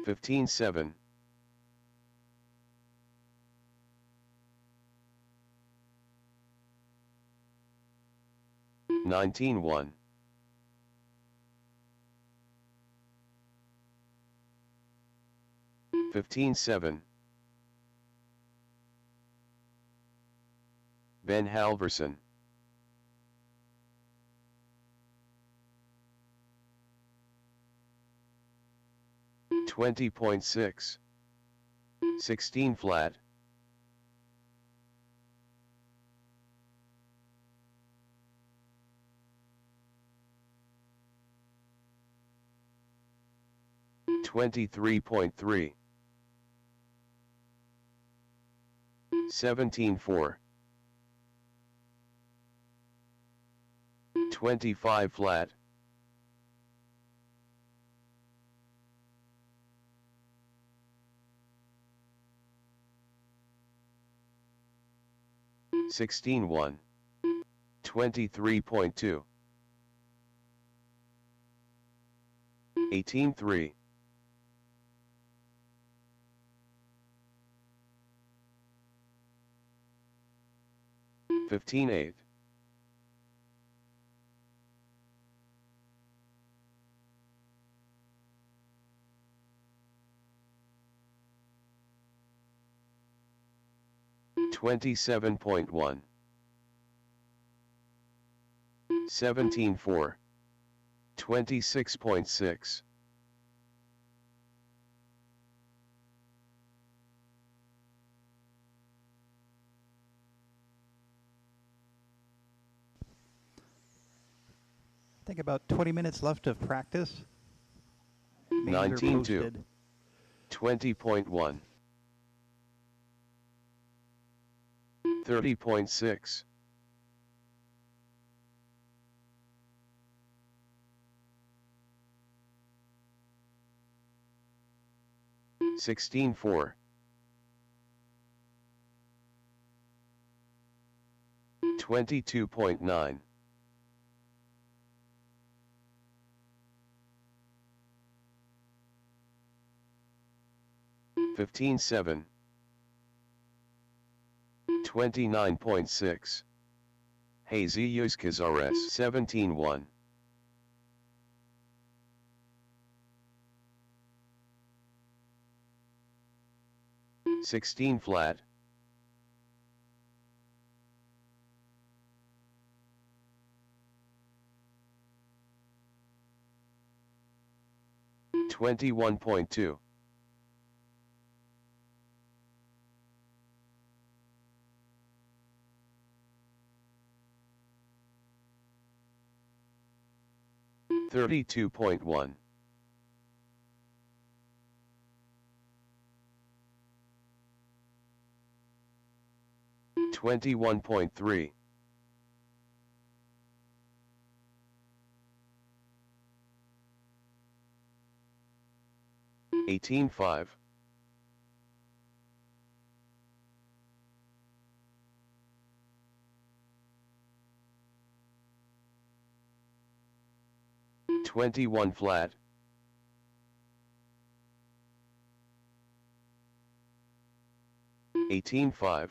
15-7, 19-1, 15-7, Ben Halverson, 20.6, 16 flat, 23.3, 17-4, 25 flat, 16-1, 23.2, 18-3, 15-8, 27.1, 17-4, 26.6, I think about 20 minutes left of practice. Names are 19-2, posted. 20.1, 30.6, 16-4, 22.9, 15-7, 29.6, Jesus Cazares, 17-1, 16 flat, 21.2, 32.1, 21.3, 18-5, 21 flat, 18-5,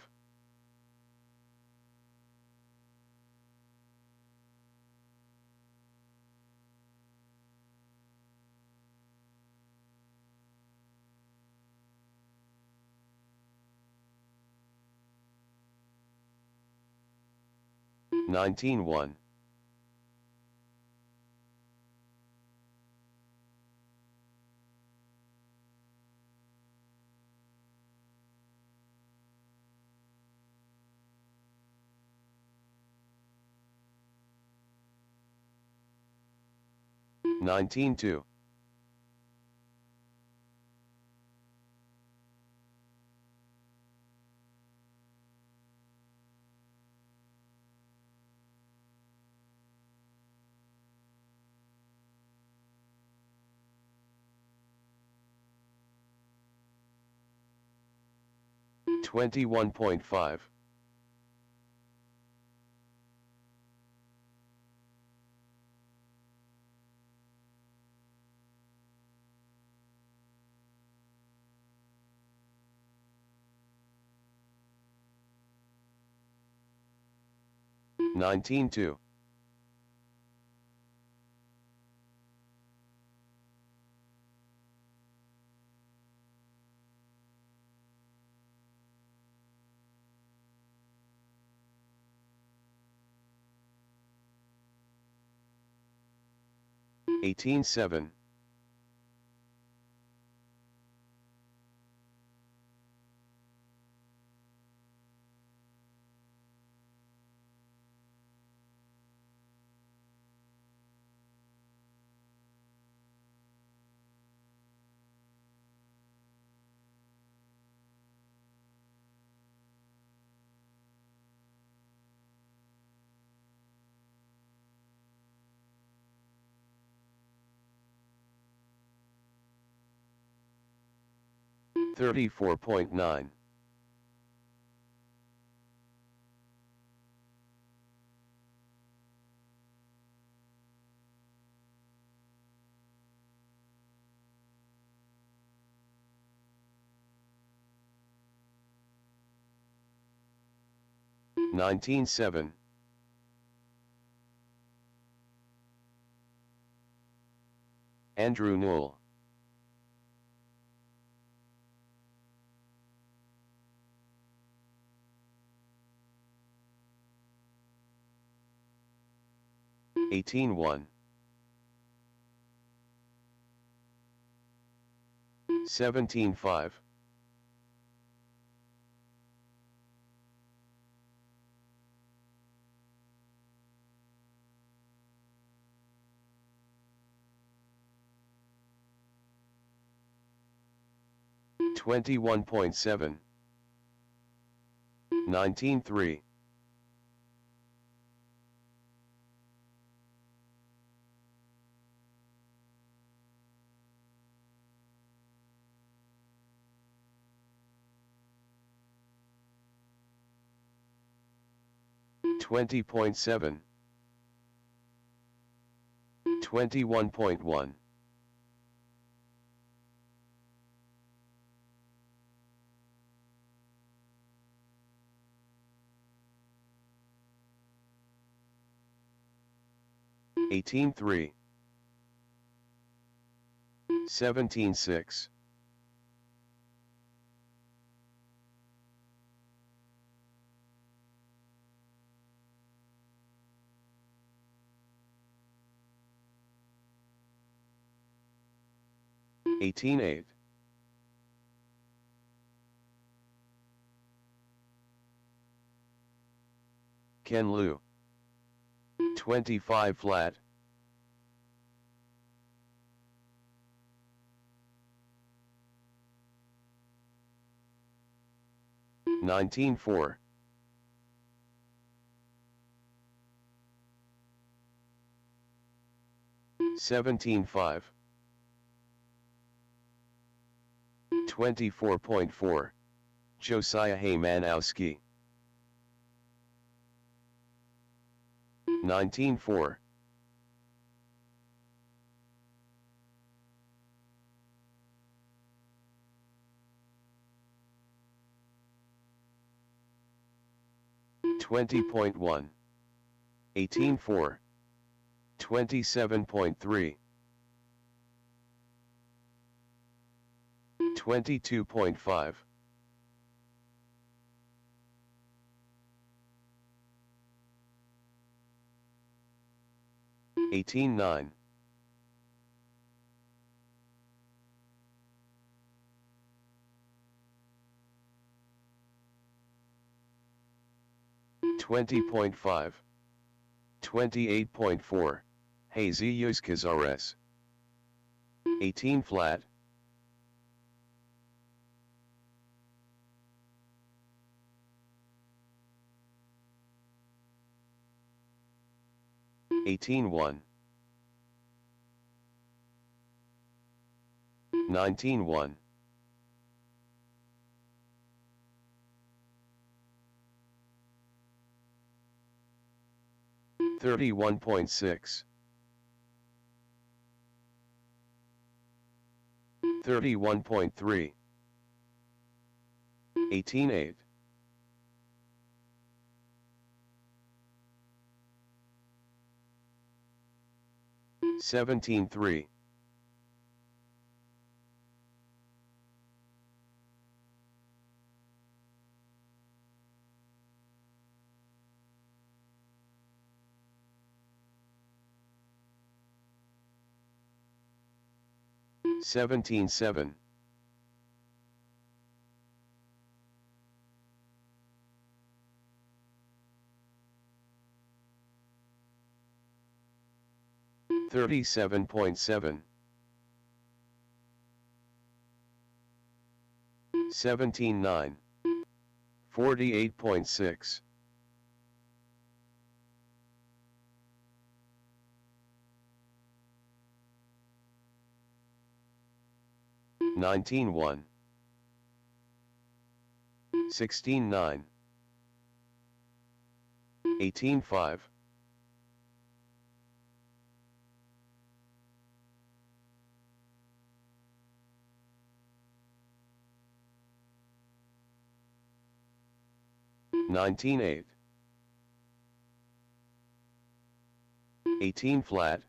19-1, 19-2, 21.5, 19-2. 18-7. 34.9. 19-7. 'Andrew Newell. 18-1. 17-5. 21.7. 19-3. 20.7. 21.1. 18-3. 17-6. 18-8. 'Ken Liu. 25 flat. 19-4. 17-5. 24.4. Josiah Haymanowski. 19-4. 20.1. 18-4. 27.3. 22.5. 18-9. 20.5. 28.4. Hazy Yuskazares. 18 flat. 18-1. 19-1. 31.6. 31.3. 18-8. 17.3. 17.7. 37.7. 17.9. 48.6. 19.1. 16.9. 18.5. 19.8. 18 flat.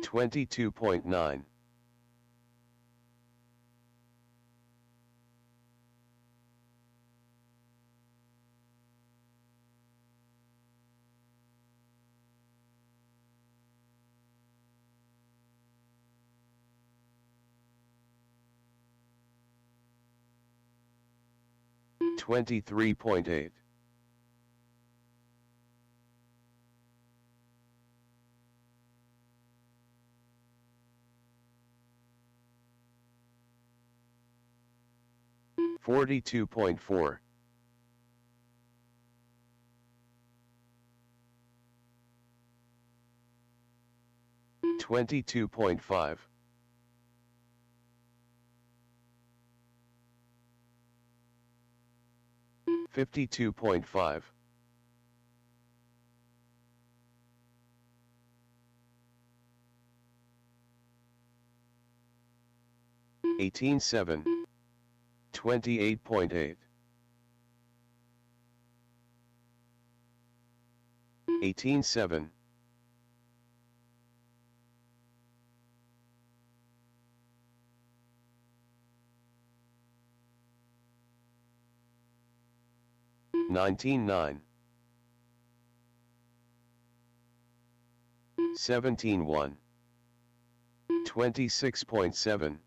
22.9. 23.8. 42.4. 22.5. 52.5. 18.7. 28.8. 18.7. 19.9. 17.1. 26.7.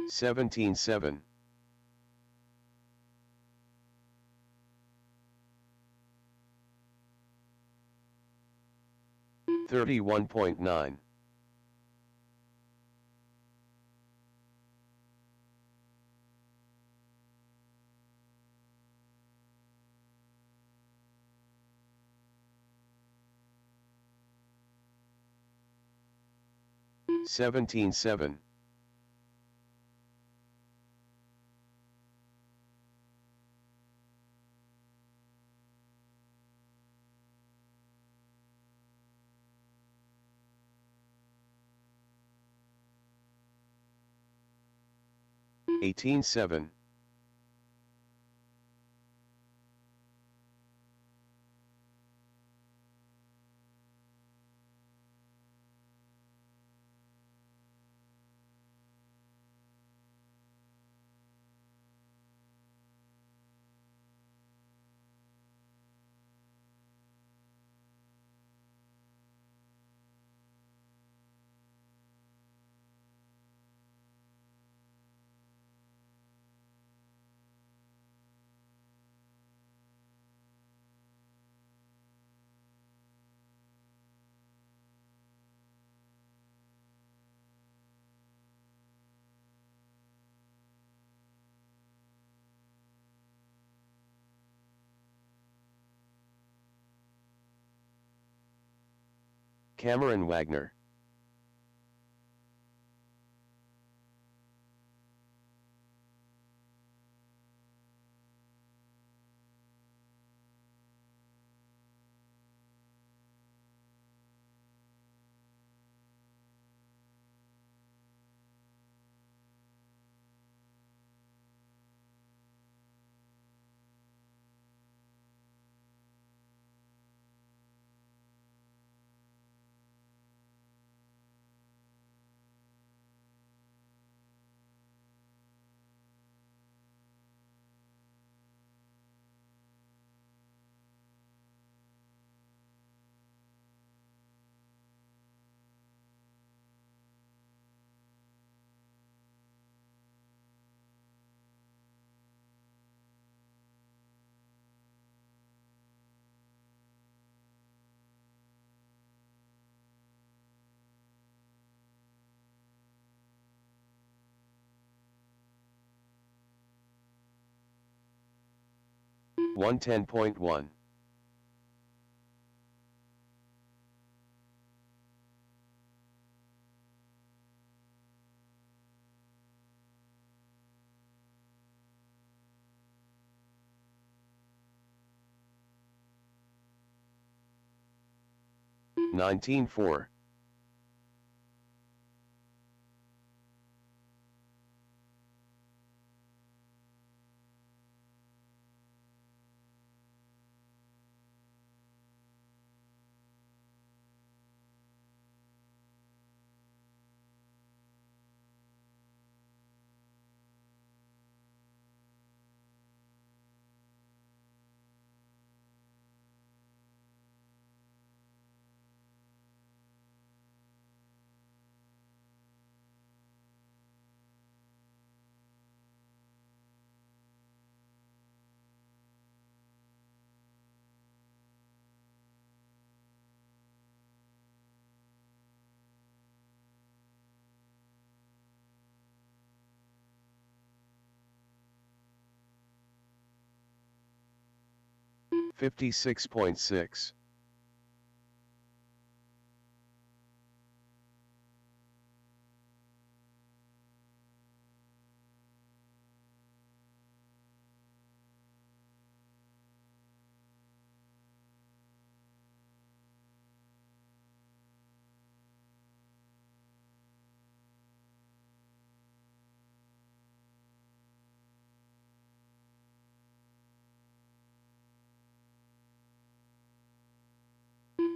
17.7. 31.9. 17.7. 18.7. Cameron Wagner. 110.1. Nineteen four. Fifty-six point six.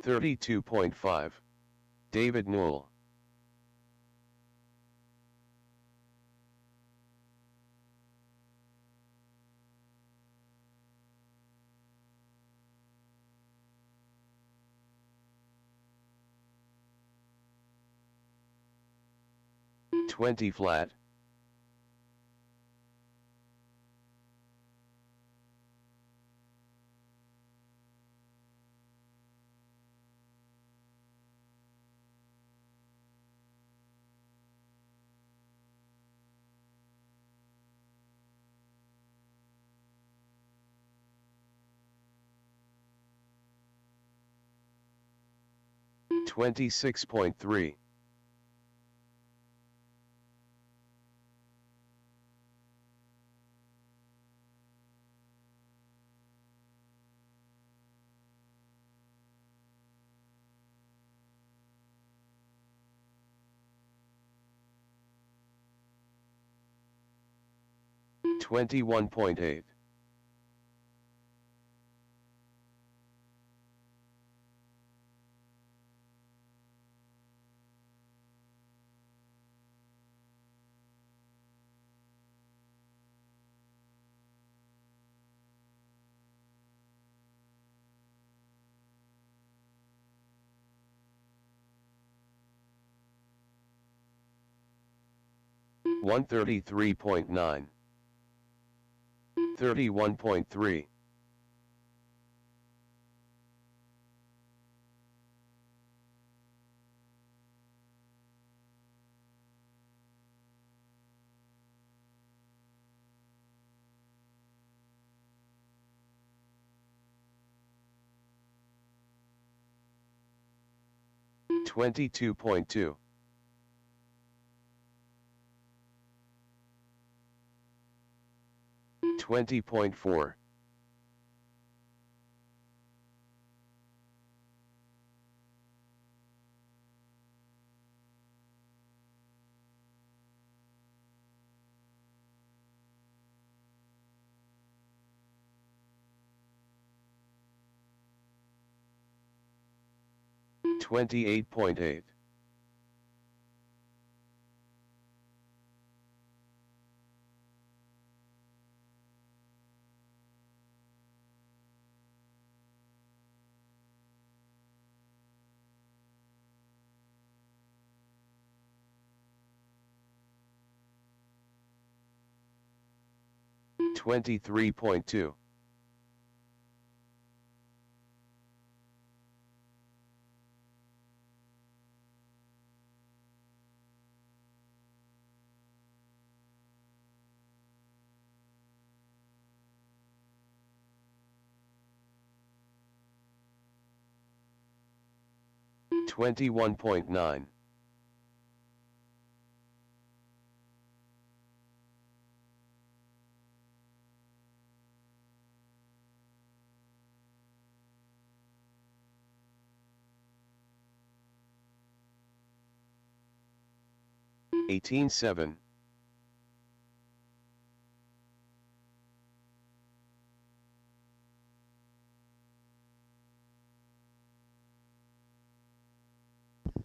Thirty-two point five. David Newell. Twenty flat. Twenty-six point three. Twenty-one point eight. One 33.9. 31.3. Twenty-two point two. Twenty point four. Twenty-eight point eight. Twenty-three point two. 21.9. 18.7.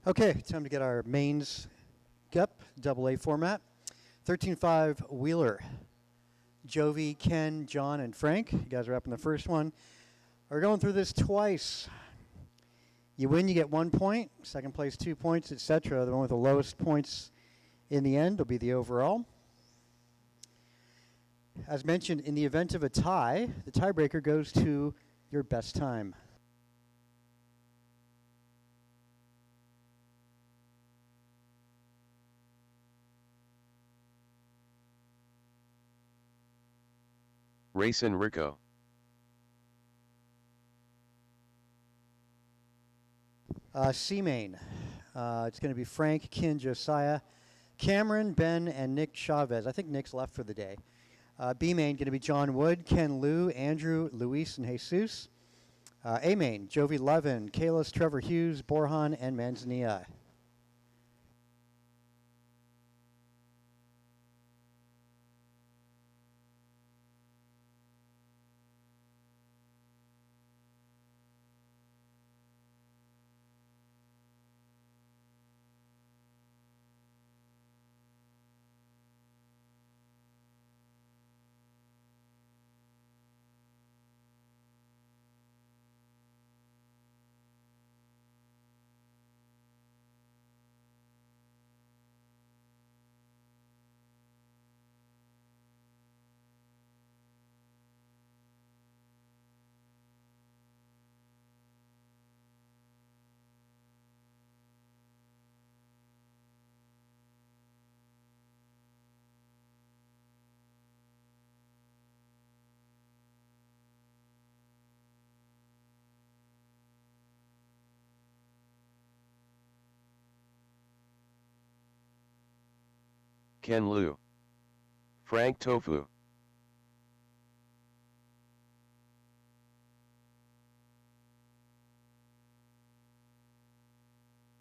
'Okay, time to get our mains up, AA format. 13-5 Wheeler. Jovi, Ken, John, and Frank. You guys are up in the first one. We're going through this twice. You win, you get 1 point. Second place, 2 points, etc. The one with the lowest points in the end will be the overall. As mentioned, in the event of a tie, the tiebreaker goes to your best time. Racing Rico. C main. It's going to be Frank, Ken, Josiah, Cameron, Ben, and Nick Chavez. I think Nick's left for the day. B main going to be John Wood, Ken Liu, Andrew, Luis, and Jesus. A main, Jovi Levin, Kalis, Trevor Hughes, Borhan, and Manzanilla. Ken Liu. Frank Tofu.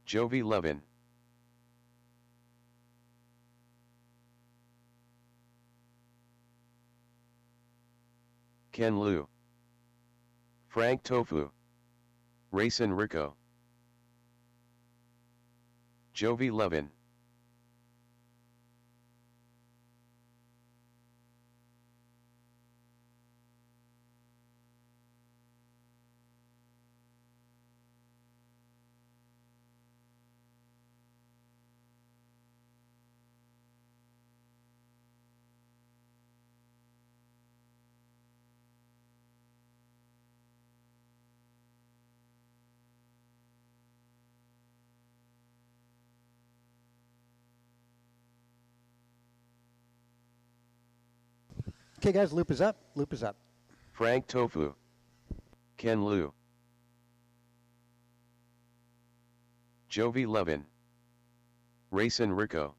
Jovi Levin. Ken Liu. Frank Tofu. Racing Rico. Jovi Levin. Okay, guys, loop is up. Loop is up. Frank Tofu. Ken Liu. Jovi Levin. Racing Rico.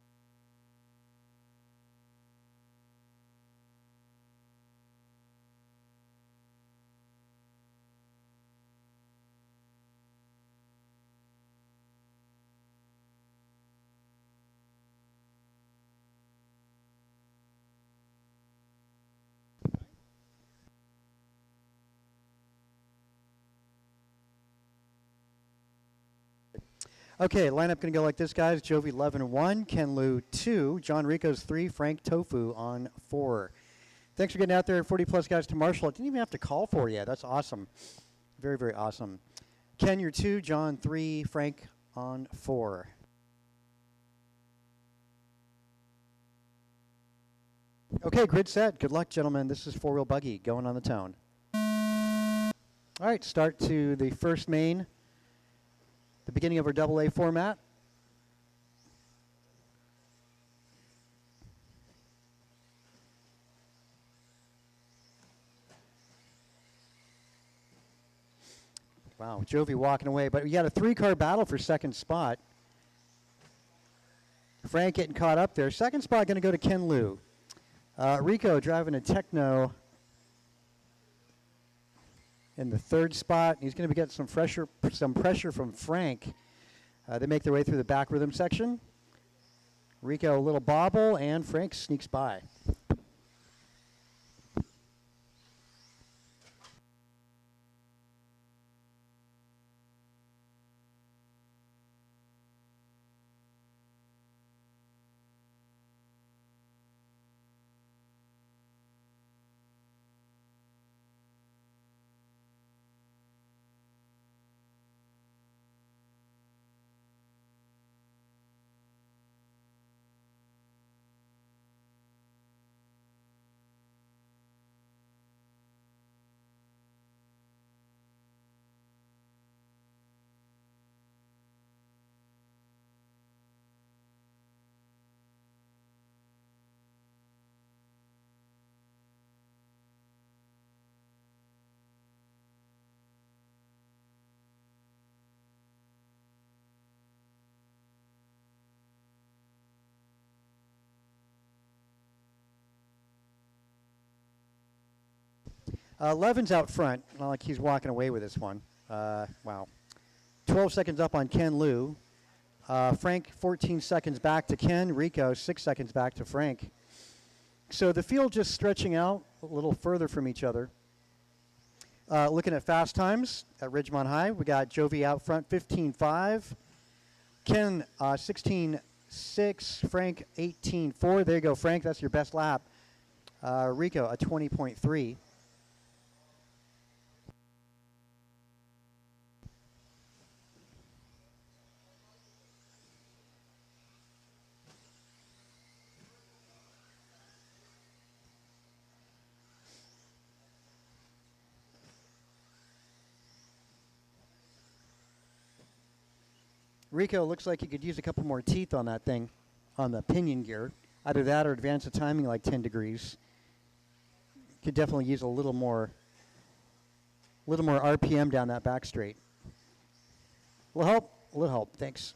Okay, lineup going to go like this, guys. Jovi Levin 1, Ken Liu 2, John Rico's 3, Frank Tofu on 4. Thanks for getting out there, 40-plus guys to Marshall. I didn't even have to call for you. That's awesome. Very, very awesome. Ken, you're 2, John 3, Frank on 4. Okay, grid set. Good luck, gentlemen. This is four-wheel buggy going on the tone. All right, start to the first main. The beginning of our AA format. Wow, Jovi walking away. But we got a 3-car battle for second spot. Frank getting caught up there. Second spot going to go to Ken Liu. Rico driving a Techno in the third spot. He's going to be getting some pressure from Frank. They make their way through the back rhythm section. Rico a little bobble, and Frank sneaks by. Levin's out front. Not like he's walking away with this one. Wow. 12 seconds up on Ken Liu. Frank 14 seconds back to Ken. Rico 6 seconds back to Frank. So the field just stretching out a little further from each other. Looking at fast times at Ridgemont High, we got Jovi out front 15.5. Ken 16.6. Frank 18.4. There you go, Frank. That's your best lap. Rico a 20.3. Rico looks like he could use a couple more teeth on that thing, on the pinion gear. Either that or advance the timing like 10 degrees. Could definitely use a little more RPM down that back straight. A little help, thanks.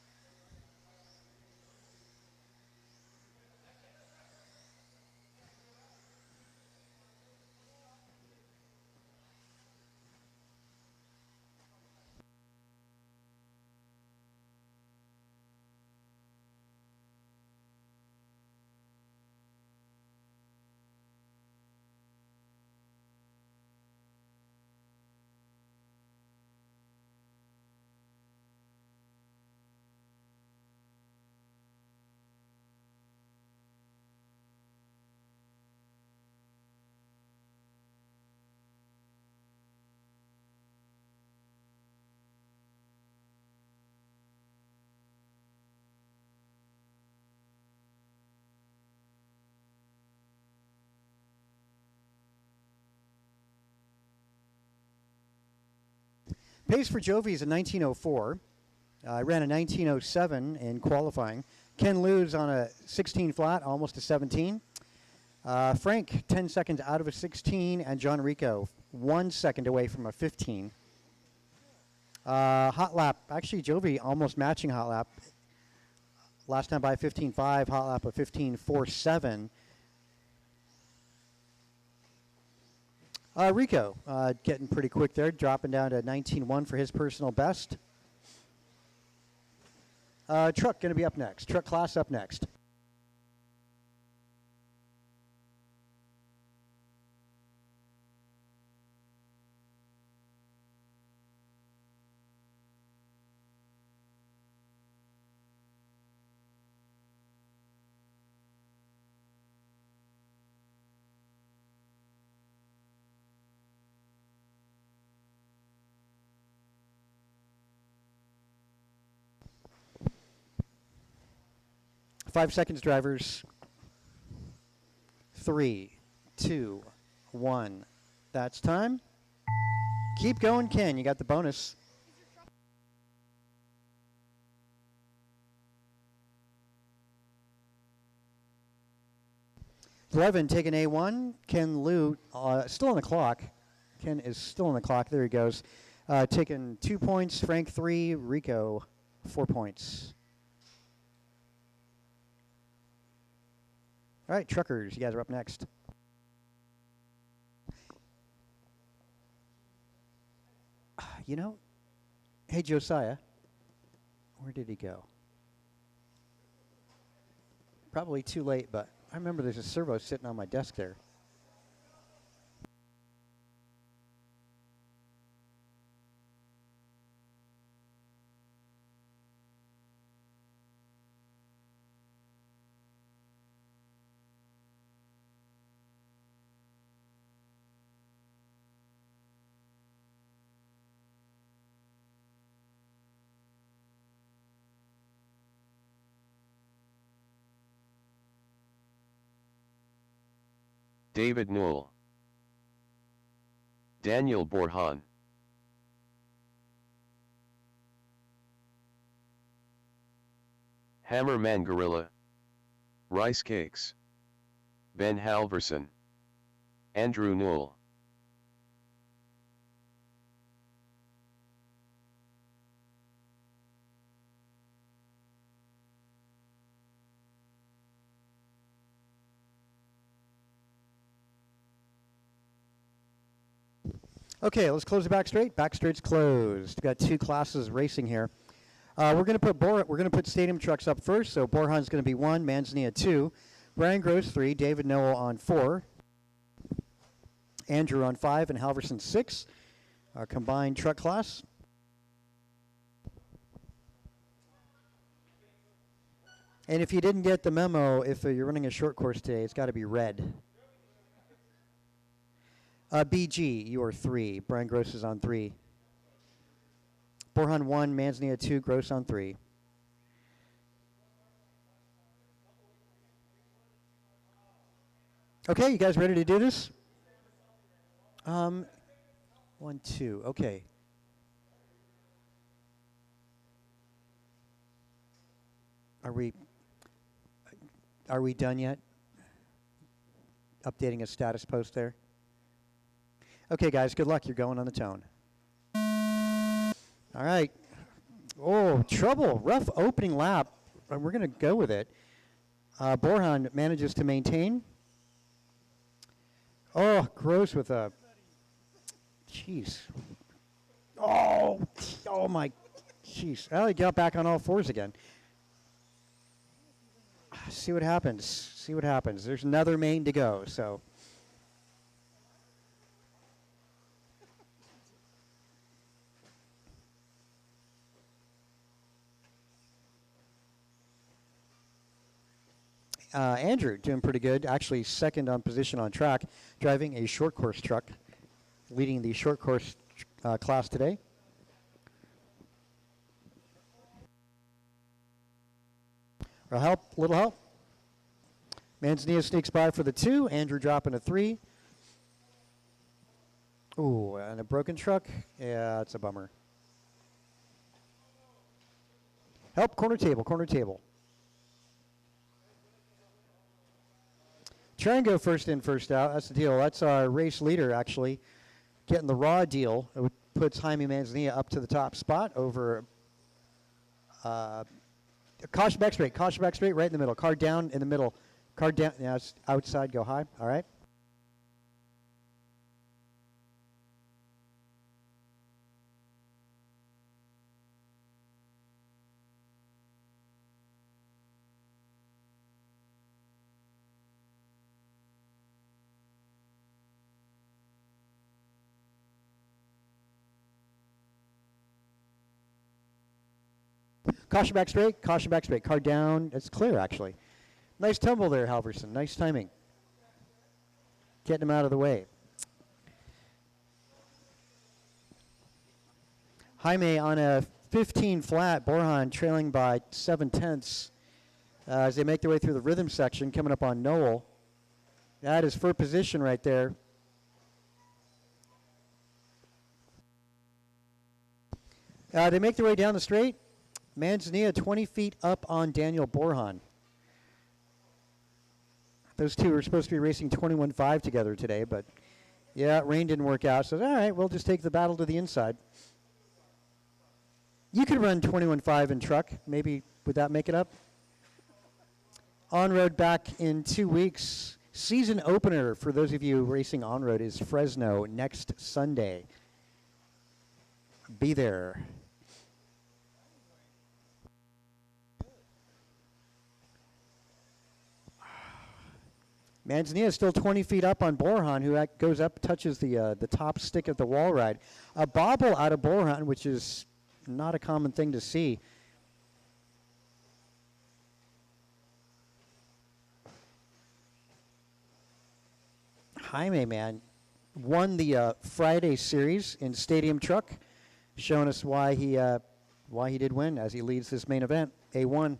Pace for Jovi is a 1904. I ran a 1907 in qualifying. Ken Liu's on a 16 flat, almost a 17. Frank, 10 seconds out of a 16, and John Rico, 1 second away from a 15. Hot lap, actually Jovi almost matching hot lap. Last time by 15.5, hot lap of 15.47. Rico getting pretty quick there, dropping down to 19.1 for his personal best. Truck going to be up next. Truck class up next. Five seconds, drivers. 3, 2, 1. That's time. Keep going, Ken. You got the bonus. Levin taking A1. Ken Liu still on the clock. Ken is still on the clock. There he goes. Taking 2 points, Frank 3, Rico 4 points. All right, truckers, you guys are up next. You know, hey, Josiah, where did he go? Probably too late, but I remember there's a servo sitting on my desk there. David Newell, Daniel Borhan, Hammerman Gorilla, Rice Cakes, Ben Halverson, Andrew Newell. Okay, let's close the back straight. Back straight's closed. Got 2 classes racing here. We're going to put stadium trucks up first. So Borhan's going to be 1, Manzanilla 2, Brian Gross 3, David Newell on 4, Andrew on 5, and Halverson 6. Our combined truck class. And if you didn't get the memo, if you're running a short course today, it's got to be red. BG, you are 3. Brian Gross is on 3. Borhan 1, Manzanilla 2, Gross on 3. Okay, you guys ready to do this? 1, 2, okay. Are we done yet? Updating a status post there. Okay, guys, good luck. You're going on the tone. All right. Oh, trouble. Rough opening lap. We're going to go with it. Borhan manages to maintain. Oh, Gross with a... Jeez. Oh my... Jeez. Well, he got back on all 4s again. See what happens. See what happens. There's another main to go, so... Andrew doing pretty good. Actually, second on position on track, driving a short course truck, leading the short course class today. Little help. Manzanilla sneaks by for the 2. Andrew dropping a 3. Ooh, and a broken truck. Yeah, it's a bummer. Help, corner table, corner table. Try and go first in, first out. That's the deal. That's our race leader, actually, getting the raw deal. It puts Jaime Manzanilla up to the top spot over caution back straight, right in the middle. Car down in the middle. Car down, yeah, it's outside, go high. All right. Caution back straight, car down. It's clear, actually. Nice tumble there, Halverson. Nice timing. Getting him out of the way. Jaime on a 15 flat, Borhan trailing by 7/10 as they make their way through the rhythm section, coming up on Newell. That is for position right there. They make their way down the straight. Manzanilla 20 feet up on Daniel Borhan. Those two were supposed to be racing 21.5 together today, but yeah, rain didn't work out. So, all right, we'll just take the battle to the inside. You could run 21.5 in truck. Maybe would that make it up? On road back in 2 weeks. Season opener for those of you racing on road is Fresno next Sunday. Be there. Manzanilla is still 20 feet up on Borjan, who goes up, touches the top stick of the wall ride. A bobble out of Borjan, which is not a common thing to see. Jaime, man, won the Friday series in Stadium Truck, showing us why he did win as he leads this main event, A1.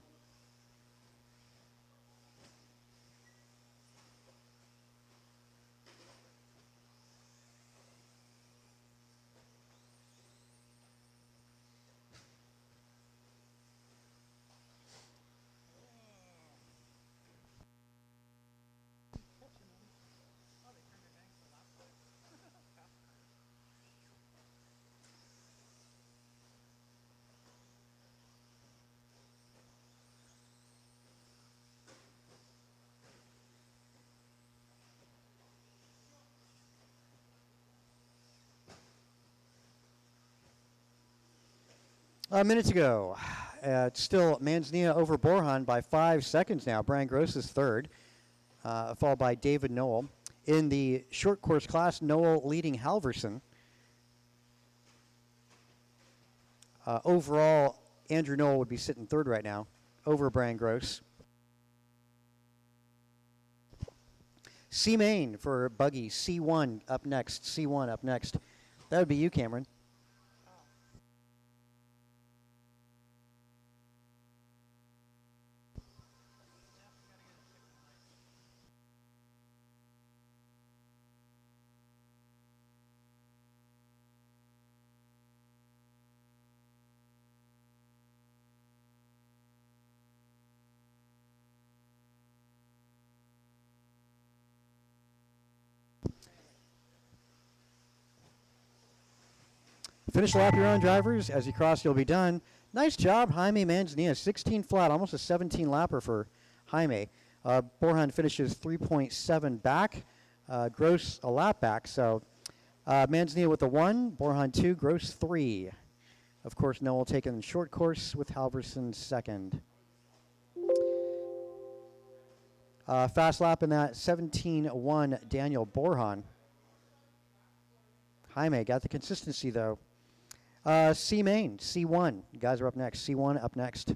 Minutes ago, it's still Manzanilla over Borjan by 5 seconds now. Brian Gross is third, followed by David Noel. In the short course class, Noel leading Halverson. Overall, Andrew Noel would be sitting third right now, over Brian Gross. C Main for Buggy, C1 up next, C1 up next. That would be you, Cameron. Finish the lap you're on, drivers. As you cross, you'll be done. Nice job, Jaime Manzanilla. 16 flat, almost a 17 lapper for Jaime. Borjan finishes 3.7 back. Gross a lap back. So Manzanilla with the 1, Borjan 2, Gross 3. Of course, Noel taking short course with Halverson second. Fast lap in that 17.1, Daniel Borjan. Jaime got the consistency, though. C Main, C1. You guys are up next. C1 up next.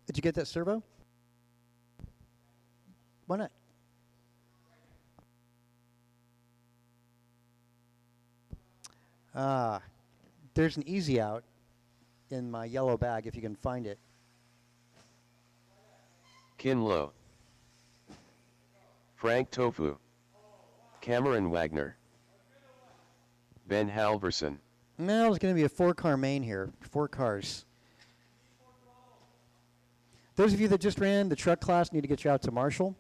Did you get that servo? Why not? There's an easy out in my yellow bag if you can find it. Kinlo. Frank Tofu. Cameron Wagner. Ben Halverson. No, it's going to be a 4-car main here. 4 cars. Those of you that just ran the truck class need to get you out to Marshall.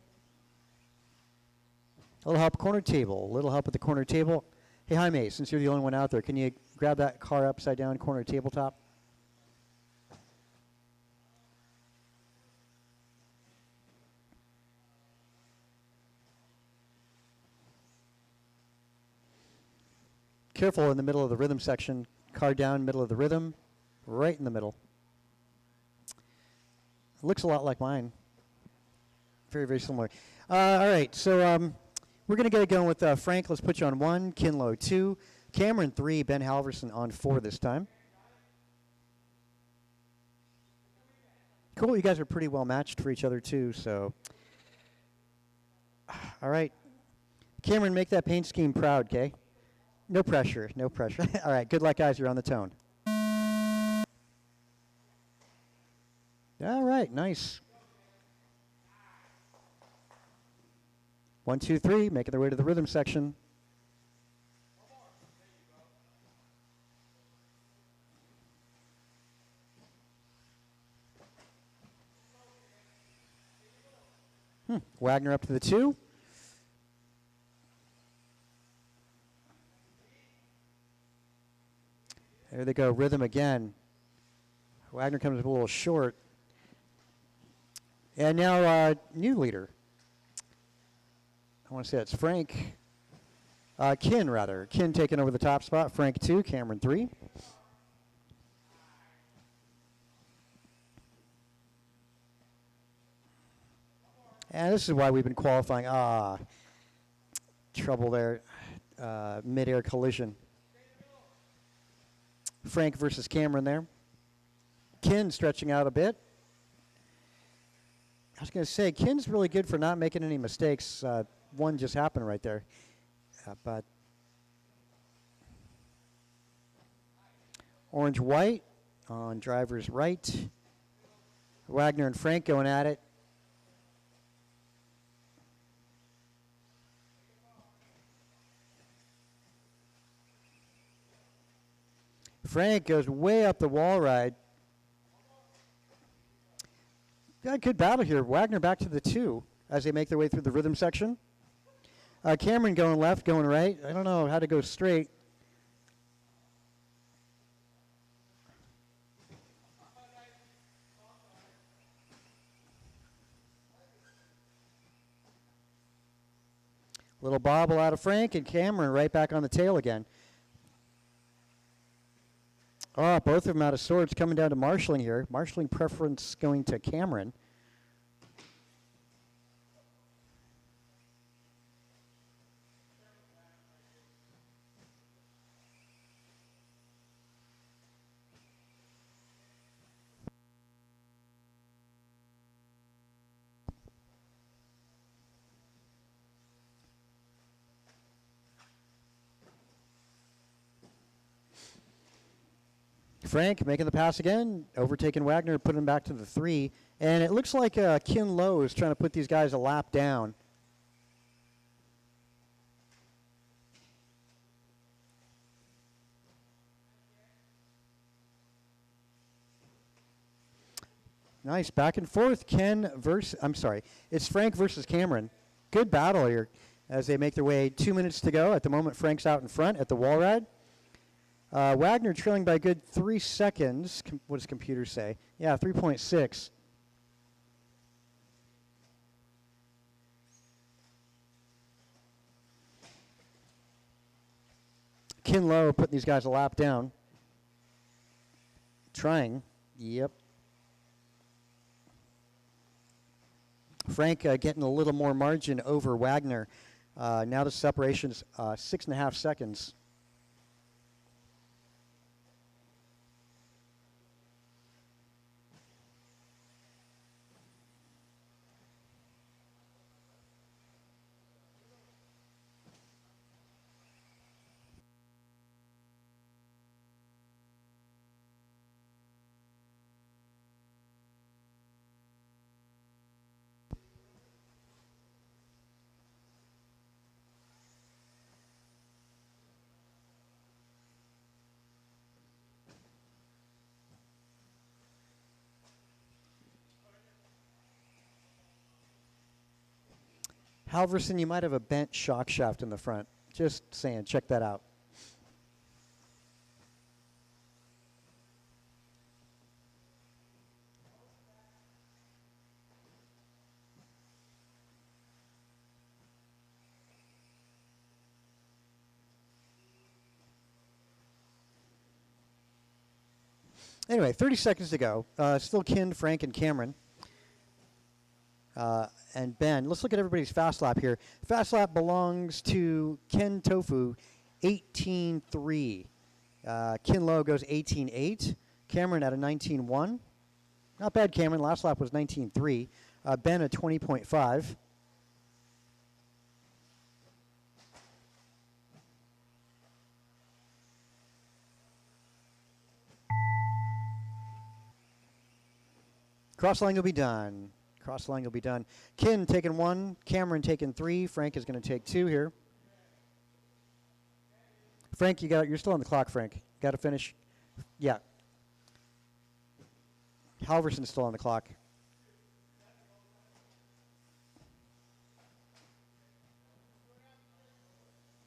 A little help corner table. A little help at the corner table. Hey, Jaime, since you're the only one out there, can you grab that car upside down corner tabletop? Careful in the middle of the rhythm section. Car down, middle of the rhythm, right in the middle. Looks a lot like mine. Very, very similar. All right, so we're going to get it going with Frank. Let's put you on 1, Kinlow 2, Cameron 3, Ben Halverson on 4 this time. Cool, you guys are pretty well matched for each other too, so. All right. Cameron, make that paint scheme proud, okay? No pressure, no pressure. All right, good luck, guys. You're on the tone. All right, nice. 1, 2, 3, making their way to the rhythm section. Wagner up to the 2. There they go, rhythm again. Wagner comes up a little short. And now new leader. I want to say that's Frank. Kin, rather. Kin taking over the top spot. Frank 2, Cameron 3. And this is why we've been qualifying. Trouble there. Mid-air collision. Frank versus Cameron there. Kin stretching out a bit. I was going to say, Kin's really good for not making any mistakes. One just happened right there. But orange-white on driver's right. Wagner and Frank going at it. Frank goes way up the wall ride. Got a good battle here. Wagner back to the 2 as they make their way through the rhythm section. Cameron going left, going right. I don't know how to go straight. Little bobble out of Frank, and Cameron right back on the tail again. Oh, both of them out of sorts, coming down to marshalling here. Marshalling preference going to Cameron. Frank making the pass again, overtaking Wagner, putting him back to the 3. And it looks like Kin Lowe is trying to put these guys a lap down. Nice, back and forth. It's Frank versus Cameron. Good battle here as they make their way. 2 minutes to go. At the moment, Frank's out in front at the wall ride. Wagner trailing by a good 3 seconds. What does computer say? Yeah, 3.6. Kin Lowe putting these guys a lap down. Trying. Yep. Frank getting a little more margin over Wagner. Now the separation is 6.5 seconds. Halverson, you might have a bent shock shaft in the front. Just saying, check that out. Anyway, 30 seconds to go. Still Ken, Frank, and Cameron. And Ben. Let's look at everybody's fast lap here. Fast lap belongs to Ken Tofu, 18.3. Ken Lowe goes 18.8. Cameron at a 19.1. Not bad, Cameron. Last lap was 19.3. Ben at 20.5. Cross line will be done. Cross line will be done. Ken taking 1. Cameron taking 3. Frank is going to take 2 here. Frank, you're still on the clock, Frank. Got to finish. Yeah. Halverson's still on the clock.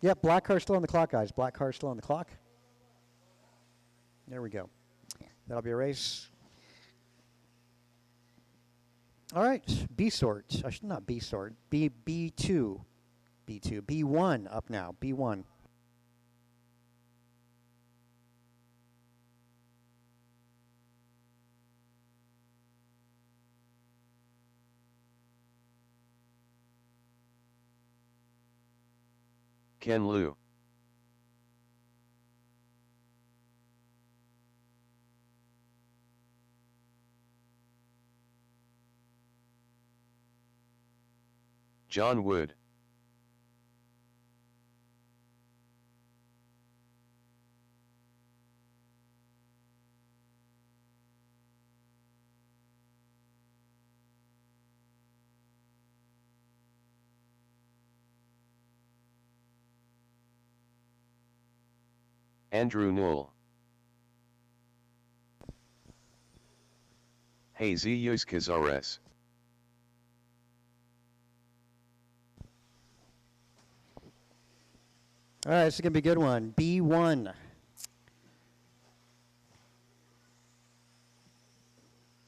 Yep, black car's still on the clock, guys. Black car's still on the clock. There we go. That'll be a race. All right, B sort. I should not B sort. B2. B1 up now. B1. Ken Liu. John Wood. Andrew Newell. Jesus Cazares. All right, this is going to be a good one. B1.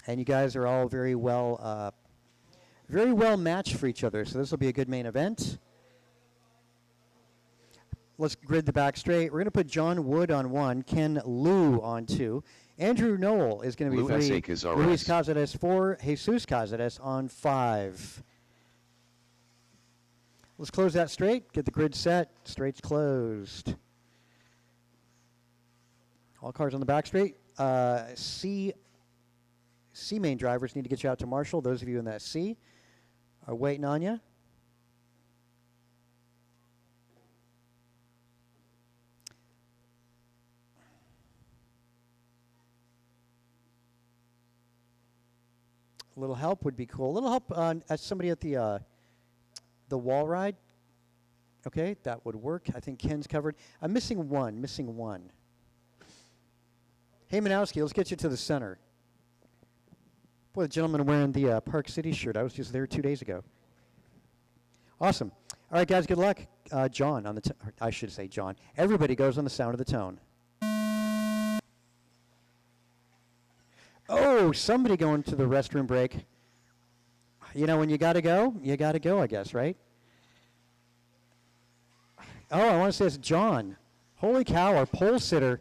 And you guys are all very well matched for each other, so this will be a good main event. Let's grid the back straight. We're going to put John Wood on 1, Ken Liu on 2. Andrew Nowell is going to be 3. Luis Cazares 4. Jesus Cazares on 5. Let's close that straight. Get the grid set. Straight's closed. All cars on the back straight. C main drivers need to get you out to Marshall. Those of you in that C are waiting on you. A little help would be cool. A little help as somebody at the wall ride. Okay, that would work. I think Ken's covered. I'm missing one. Hey, Manowski, let's get you to the center. Boy, the gentleman wearing the Park City shirt. I was just there 2 days ago. Awesome. All right, guys, good luck. John on the I should say John. Everybody goes on the sound of the tone. Oh, somebody going to the restroom break. You know, when you got to go, I guess, right? Oh, I want to say it's John. Holy cow, our pole sitter.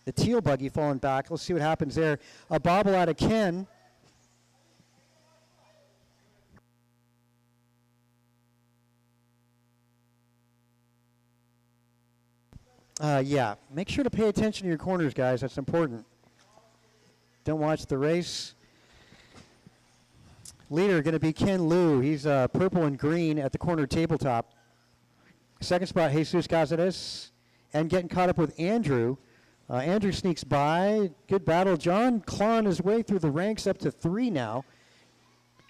The teal buggy falling back. Let's see what happens there. A bobble out of Ken. Yeah, make sure to pay attention to your corners, guys. That's important. Don't watch the race. Leader going to be Ken Liu. He's purple and green at the corner tabletop. Second spot, Jesus Cazares. And getting caught up with Andrew. Andrew sneaks by. Good battle. John clawing his way through the ranks up to 3 now.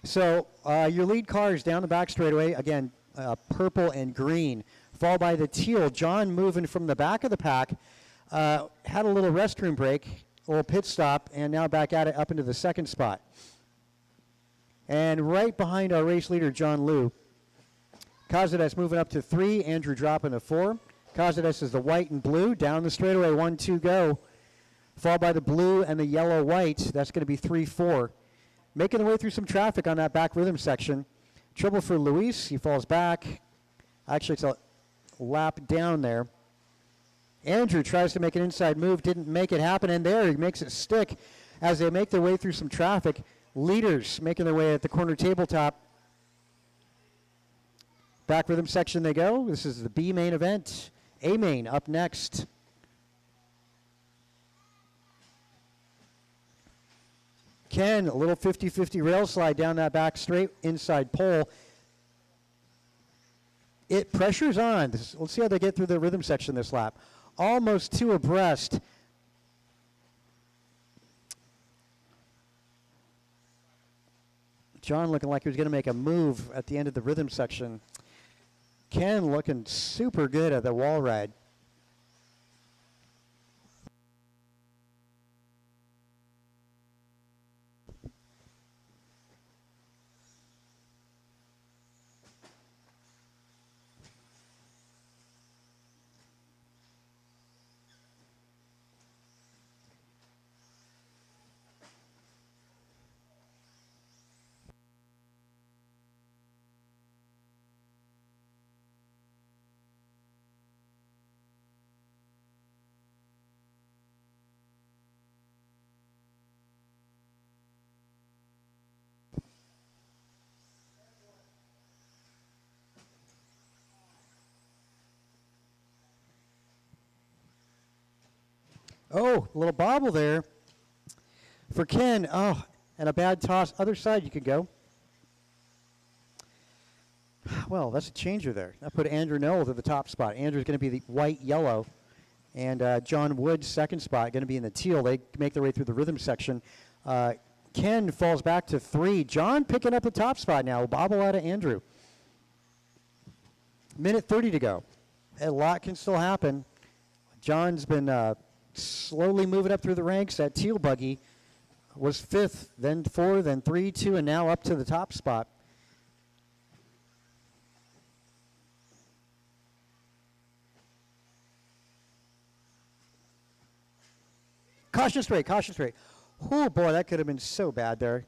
So your lead car is down the back straightaway. Again, purple and green. Followed by the teal. John moving from the back of the pack. Had a little restroom break, a little pit stop, and now back at it up into the second spot. And right behind our race leader, John Liu. Cazares moving up to 3. Andrew dropping to 4. Cazares is the white and blue. Down the straightaway, 1-2 go. Followed by the blue and the yellow-white. That's going to be 3-4. Making the way through some traffic on that back rhythm section. Trouble for Luis. He falls back. Actually, it's a lap down there. Andrew tries to make an inside move, didn't make it happen, and there he makes it stick as they make their way through some traffic. Leaders making their way at the corner tabletop. Back rhythm section they go. This is the B main event. A main up next. Ken, a little 50-50 rail slide down that back straight inside pole. It pressures on. Let's see how they get through the rhythm section this lap. Almost two abreast. John looking like he was going to make a move at the end of the rhythm section. Ken looking super good at the wall ride. Oh, a little bobble there for Ken. Oh, and a bad toss. Other side you could go. Well, that's a changer there. That put Andrew Knowles at the top spot. Andrew's going to be the white-yellow. And John Wood's second spot going to be in the teal. They make their way through the rhythm section. Ken falls back to 3. John picking up the top spot now. Bobble out of Andrew. Minute 30 to go. A lot can still happen. John's been slowly moving up through the ranks. That teal buggy was 5th, then 4, then 3, 2, and now up to the top spot. Caution straight, caution straight. Oh, boy, that could have been so bad there.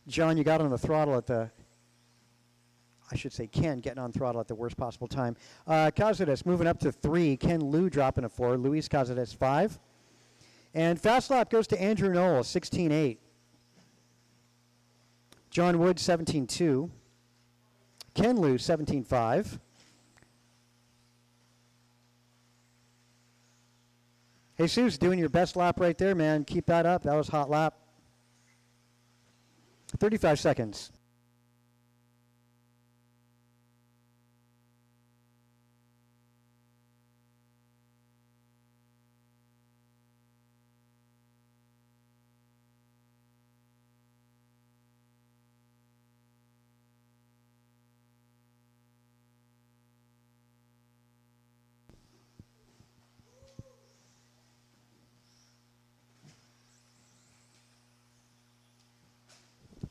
John, you got on the throttle at the, I should say Ken getting on throttle at the worst possible time. Cazares moving up to 3. Ken Liu dropping to 4. Luis Cazares 5. And fast lap goes to Andrew Knowles, 16.8. John Wood, 17.2. Ken Liu, 17.5. Jesus doing your best lap right there, man. Keep that up. That was a hot lap. 35 seconds.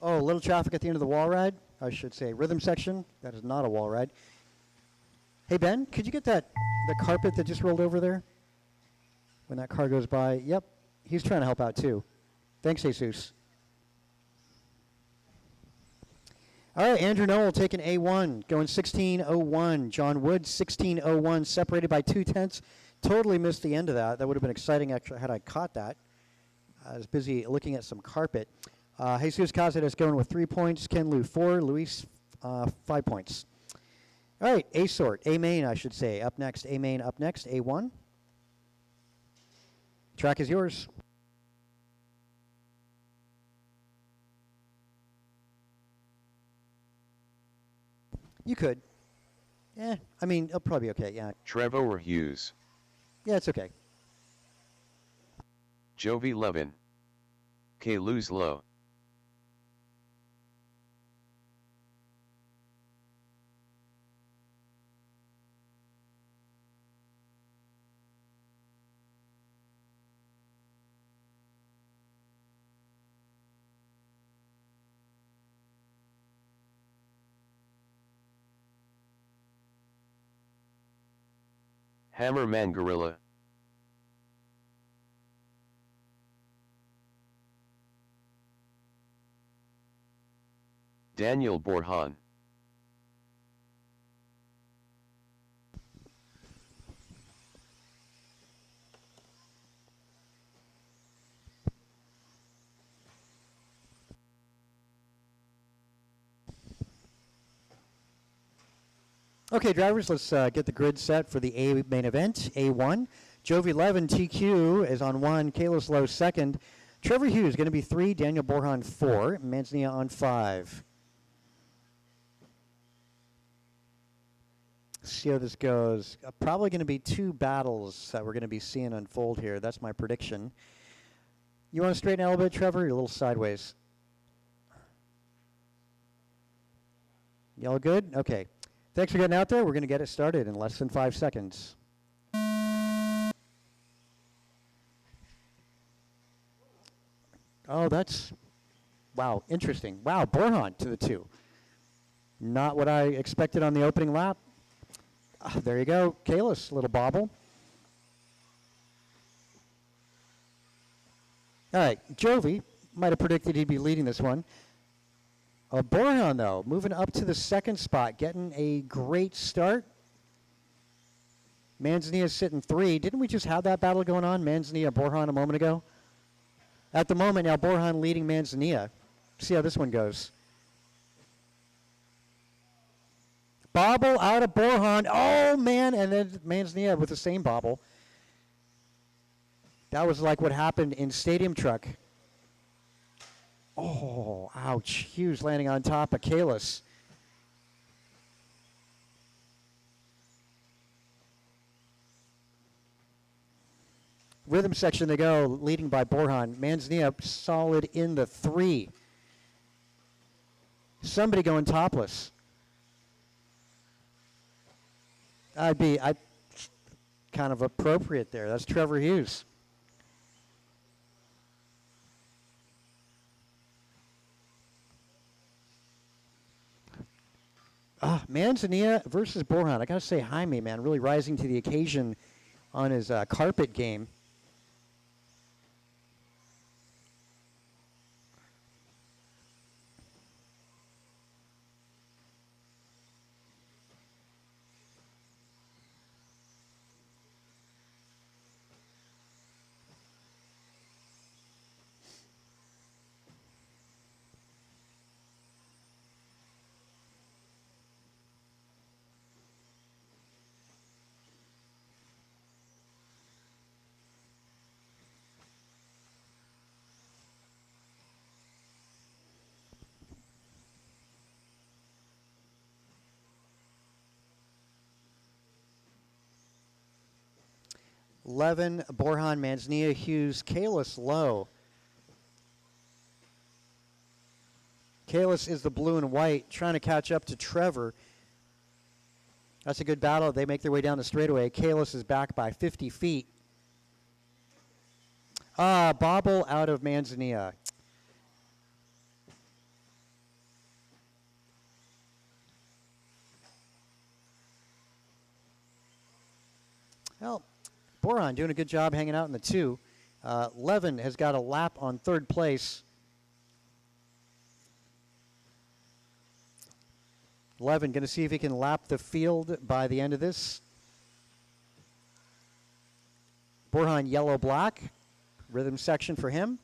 Oh, a little traffic at the end of the wall ride. I should say rhythm section. That is not a wall ride. Hey, Ben, could you get the carpet that just rolled over there? When that car goes by. Yep, he's trying to help out too. Thanks, Jesus. All right, Andrew Knoll taking A1, going 16.01. John Wood, 16.01, separated by 0.2. Totally missed the end of that. That would have been exciting actually had I caught that. I was busy looking at some carpet. Jesus Cazares going with 3 points. Ken Liu 4. Luis 5 points. All right, A sort. A main, I should say. Up next. A main up next. A1. Track is yours. You could. Yeah, I mean, it'll probably be okay. Yeah. Trevor Hughes. Yeah, it's okay. Jovi Levin. K. Luz Low. Hammerman Gorilla. Daniel Borhan. Okay, drivers, let's get the grid set for the A main event, A1. Jovi 11, TQ is on 1, Kalis Lowe 2nd. Trevor Hughes going to be 3, Daniel Borhan 4, Manzanilla on 5. See how this goes. Probably going to be 2 battles that we're going to be seeing unfold here. That's my prediction. You want to straighten out a little bit, Trevor? You're a little sideways. Y'all good? Okay. Thanks for getting out there. We're going to get it started in less than 5 seconds. Oh, that's, wow, interesting. Wow, Borhan to the 2. Not what I expected on the opening lap. There you go. Kalis, little bobble. All right, Jovi might have predicted he'd be leading this one. Borhan, though, moving up to the 2nd spot, getting a great start. Manzanilla sitting 3. Didn't we just have that battle going on, Manzanilla, Borhan, a moment ago? At the moment, now Borhan leading Manzanilla. See how this one goes. Bobble out of Borhan. Oh, man, and then Manzanilla with the same bobble. That was like what happened in Stadium Truck. Oh, ouch. Hughes landing on top of Kalis. Rhythm section to go, leading by Borhan. Manzanilla solid in the 3. Somebody going topless. I kind of appropriate there. That's Trevor Hughes. Manzanilla versus Borhan. I got to say, Jaime, man, really rising to the occasion on his carpet game. Levin, Borhan, Manzanilla, Hughes, Kalis Lowe. Kalis is the blue and white, trying to catch up to Trevor. That's a good battle. They make their way down the straightaway. Kalis is back by 50 feet. Bobble out of Manzanilla. Well, Borhan doing a good job hanging out in the 2. Levin has got a lap on 3rd place. Levin going to see if he can lap the field by the end of this. Borhan yellow-black. Rhythm section for him.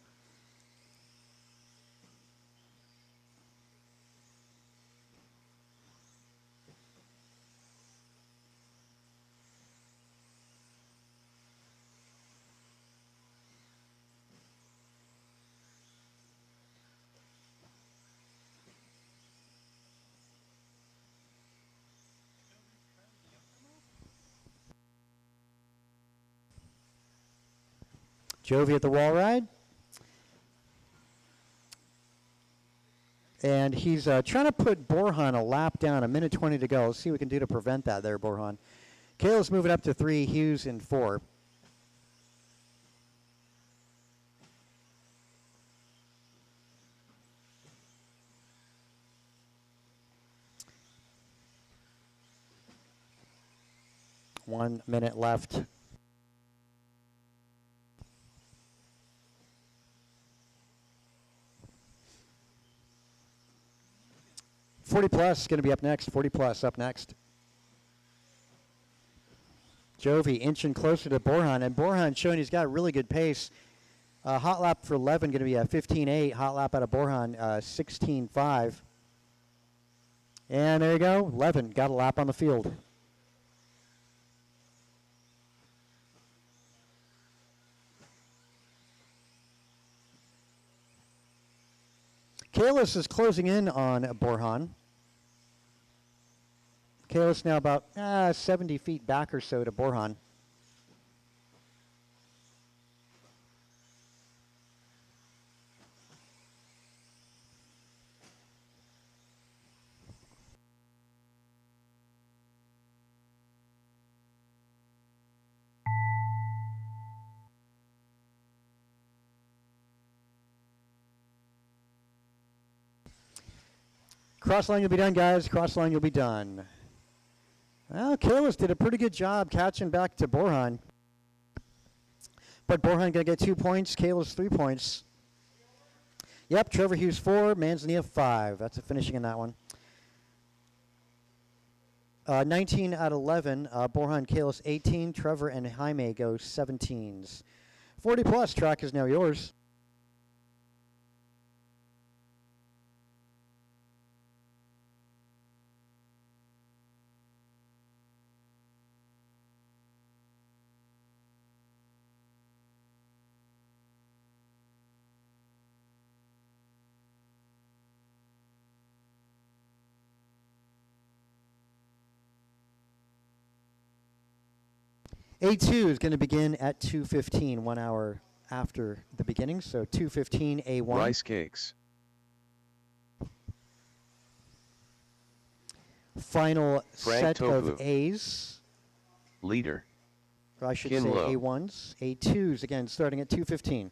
Jovi at the wall ride. And he's trying to put Borhan a lap down, 1:20 to go. Let's see what we can do to prevent that there, Borhan. Kalis moving up to 3, Hughes in 4. One minute left. Forty plus is going to be up next. 40 plus up next. Jovi inching closer to Borhan, and Borhan showing he's got really good pace. Hot lap for Levin going to be a 15.8. Hot lap out of Borhan, 16.5. And there you go. Levin got a lap on the field. Kalis is closing in on Borjan. Kalis now about 70 feet back or so to Borjan. Cross line, you'll be done, guys. Cross line, you'll be done. Well, Kalis did a pretty good job catching back to Borjan. But Borjan going to get 2 points, Kalis 3 points. Yep, Trevor Hughes 4, Manzanilla 5. That's a finishing in that one. 19 out of 11. Borjan, Kalis 18. Trevor and Jaime go 17s. 40 plus track is now yours. A2 is going to begin at 2:15, 1 hour after the beginning. So 2:15 A1. Rice cakes. Final Frank set of Tofu. A's. Leader. Or I should Kinlow. say A1s. A2s again starting at 2:15.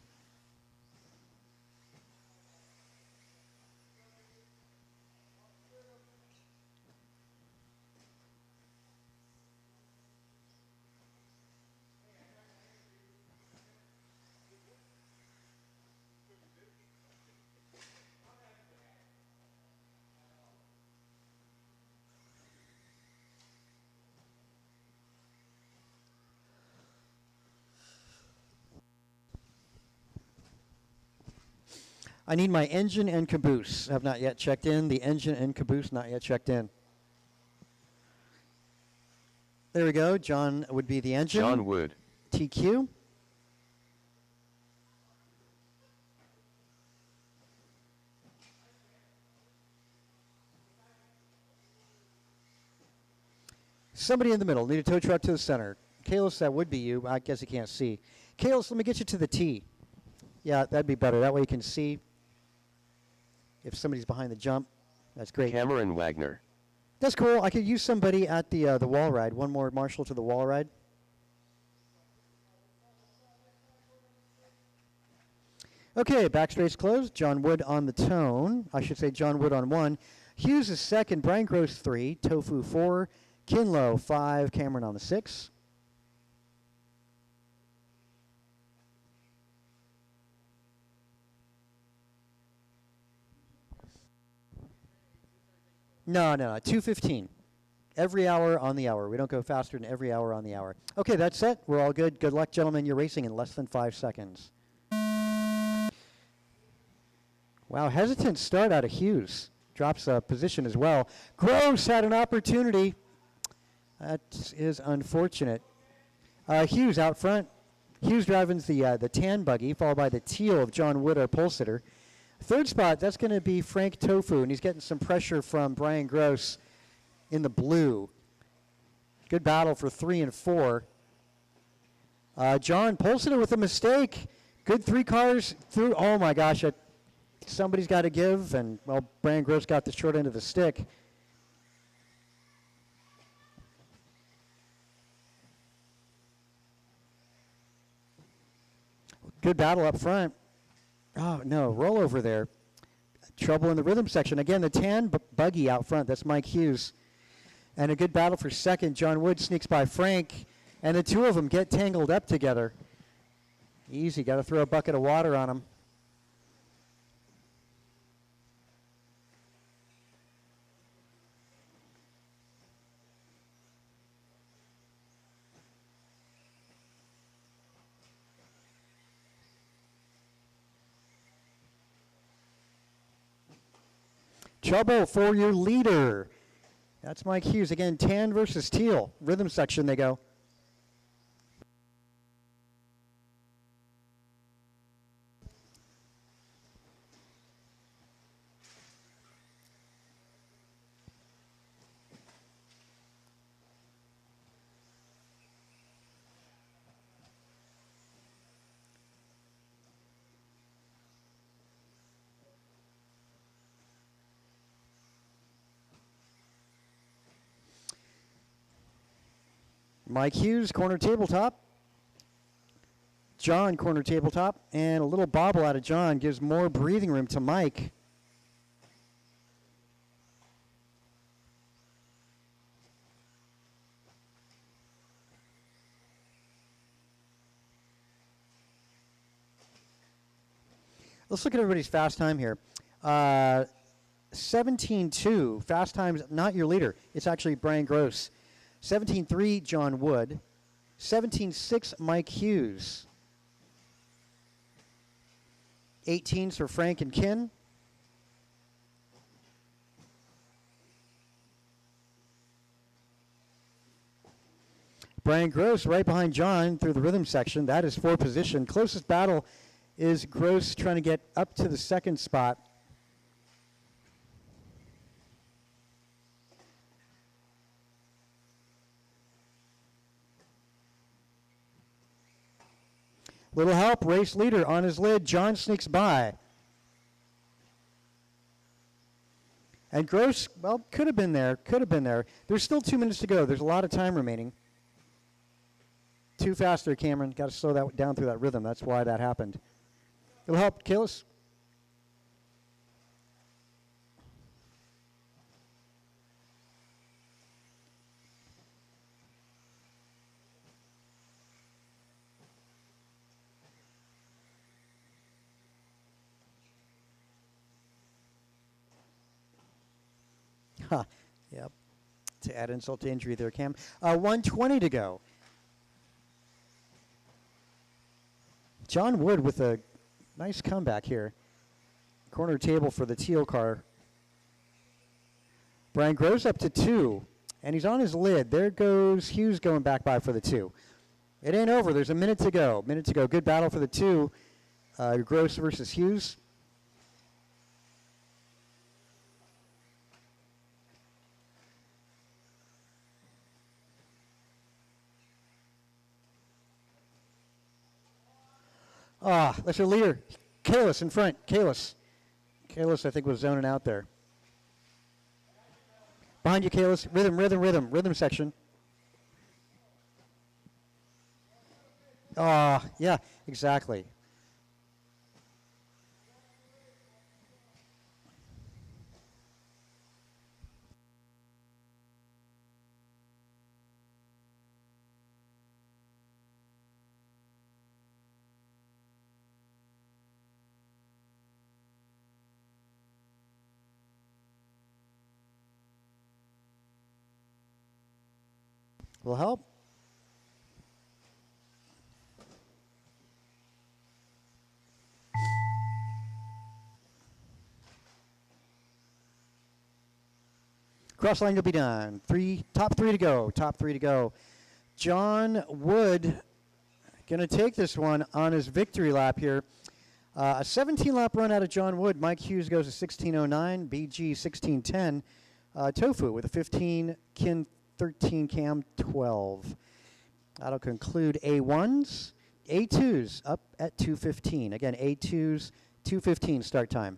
I need my engine and caboose. Have not yet checked in. The engine and caboose not yet checked in. There we go. John would be the engine. John Wood. TQ. Somebody in the middle. Need a tow truck to the center. Kalis, that would be you. I guess you can't see. Kalis, let me get you to the T. Yeah, that'd be better. That way you can see if somebody's behind the jump. That's great. Cameron Wagner. That's cool. I could use somebody at the wall ride. One more marshal to the wall ride. Okay, back straight's closed. John Wood on the tone. I should say John Wood on 1. Hughes is second. Brian Gross 3. Tofu 4. Kinlow 5. Cameron on the 6. No, 2:15. Every hour on the hour. We don't go faster than every hour on the hour. Okay, that's it. We're all good. Good luck, gentlemen. You're racing in less than 5 seconds. Wow, hesitant start out of Hughes. Drops a position as well. Gross had an opportunity. That is unfortunate. Hughes out front. Hughes driving the tan buggy, followed by the teal of John Wood, our pole sitter. Third spot, that's going to be Frank Tofu, and he's getting some pressure from Brian Gross in the blue. Good battle for 3 and 4. John Polsitter with a mistake. Good 3 cars through. Oh, my gosh. Somebody's got to give, and, well, Brian Gross got the short end of the stick. Good battle up front. Oh, no, rollover there. Trouble in the rhythm section. Again, the tan buggy out front. That's Mike Hughes. And a good battle for second. John Wood sneaks by Frank. And the two of them get tangled up together. Easy. Got to throw a bucket of water on them. Trouble for your leader. That's Mike Hughes. Again, tan versus teal. Rhythm section they go. Mike Hughes, corner tabletop. John, corner tabletop. And a little bobble out of John gives more breathing room to Mike. Let's look at everybody's fast time here. 17.2, fast time's not your leader. It's actually Brian Gross. 17.3, John Wood. 17.6, Mike Hughes. 18s for Frank and Ken. Brian Gross right behind John through the rhythm section. That is 4th position. Closest battle is Gross trying to get up to the 2nd spot. Little help, race leader on his lid. John sneaks by. And Gross, well, could have been there, could have been there. There's still 2 minutes to go. There's a lot of time remaining. Too fast there, Cameron. Got to slow that down through that rhythm. That's why that happened. It'll help, Kalis. Huh. Yep. To add insult to injury there, Cam. 1:20 to go. John Wood with a nice comeback here. Corner table for the teal car. Brian Gross up to 2, and he's on his lid. There goes Hughes going back by for the 2. It ain't over. There's a minute to go. Minute to go. Good battle for the 2. Gross versus Hughes. That's your leader. Kalis in front. Kalis, I think, was zoning out there. Behind you, Kalis. Rhythm section. Yeah, exactly. Will help. Cross line will be done. Top three to go. John Wood going to take this one on his victory lap here. A 17-lap run out of John Wood. Mike Hughes goes to 16:09. BG 16:10. Tofu with a 15. Kin 13. Cam 12. That'll conclude A1s. A2s up at 2:15. Again, A2s 2:15 start time.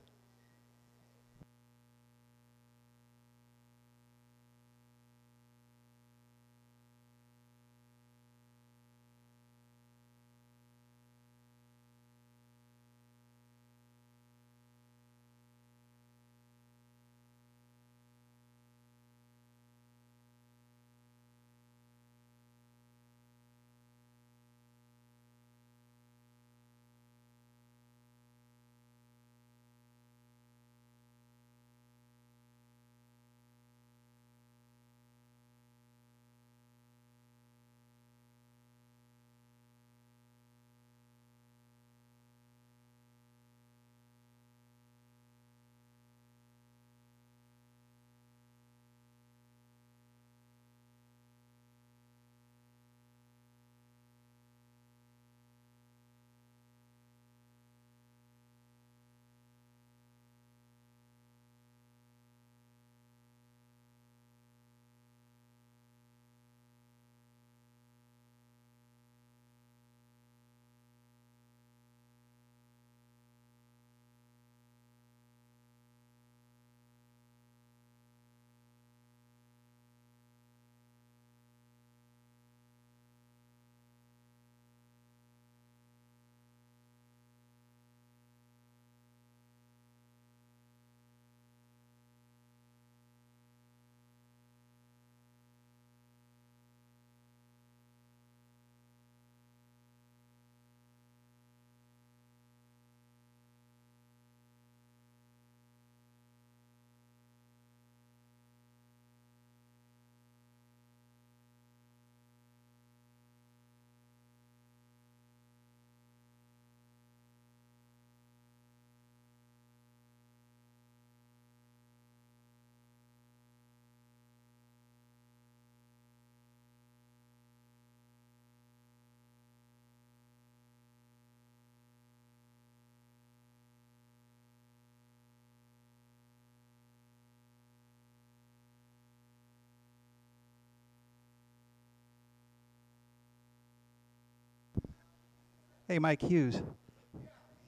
Hey, Mike Hughes,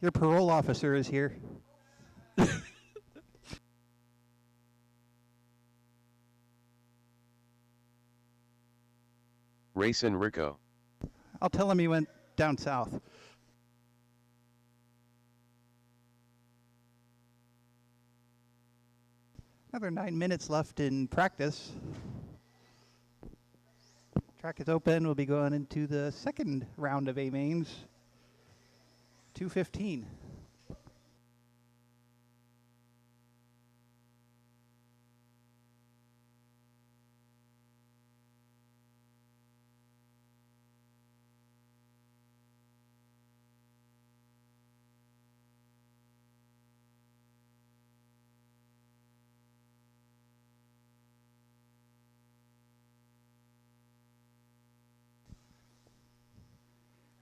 your parole officer is here. Rayson Rico. I'll tell him he went down south. Another 9 minutes left in practice. Track is open. We'll be going into the second round of A mains. 2:15.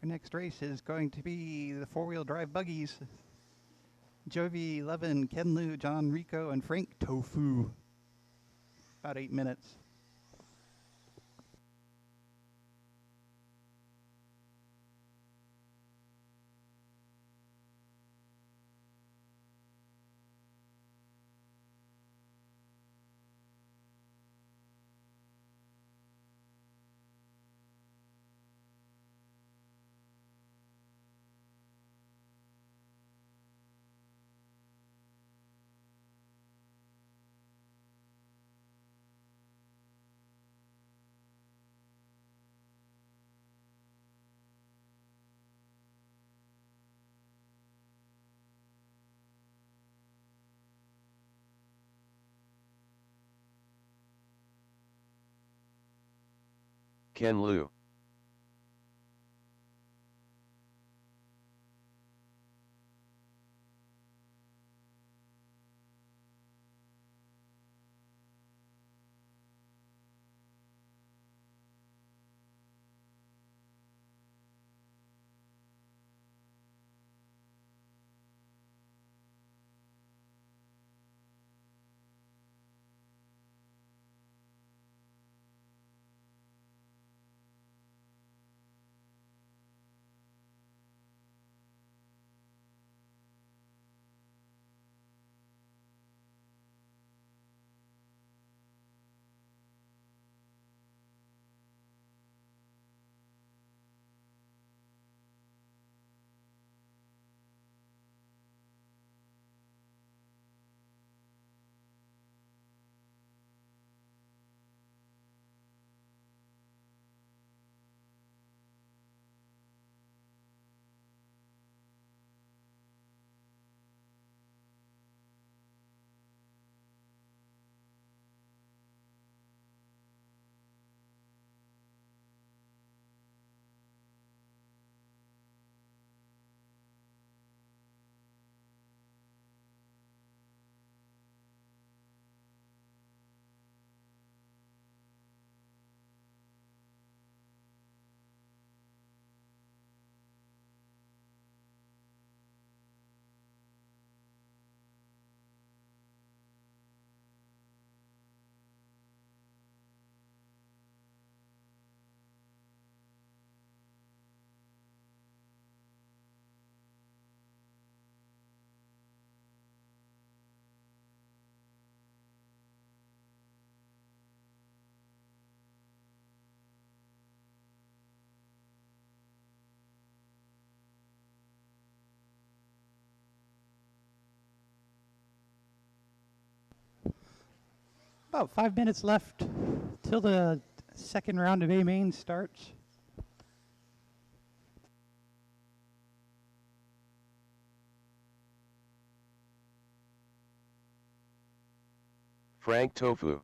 Our next race is going to be the four-wheel drive buggies. Jovi, Levin, Ken Liu, John Rico, and Frank Tofu. About 8 minutes. Ken Liu. About 5 minutes left till the second round of A main starts. Frank Tofu.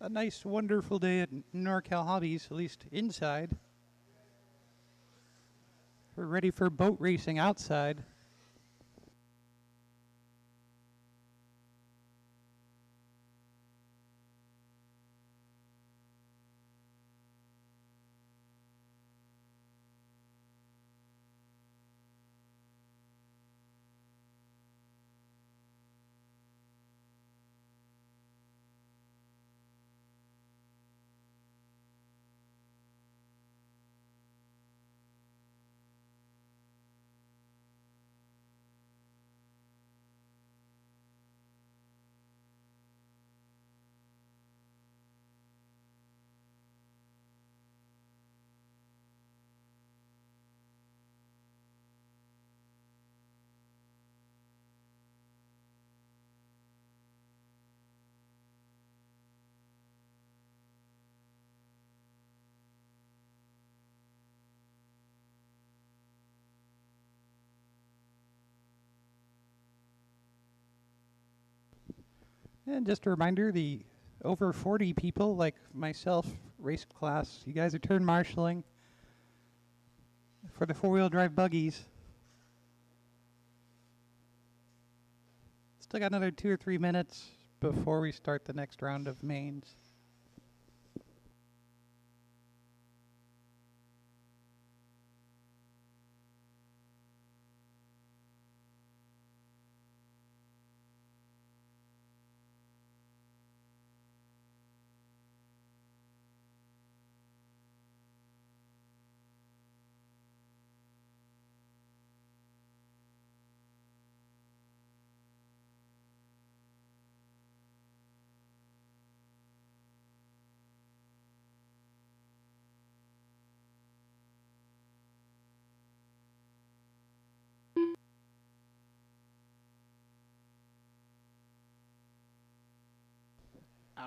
a nice, wonderful day at NorCal Hobbies, at least inside. We're ready for boat racing outside. And just a reminder, the over 40 people like myself, race class, you guys are turn marshaling for the four-wheel drive buggies. Still got another 2 or 3 minutes before we start the next round of mains.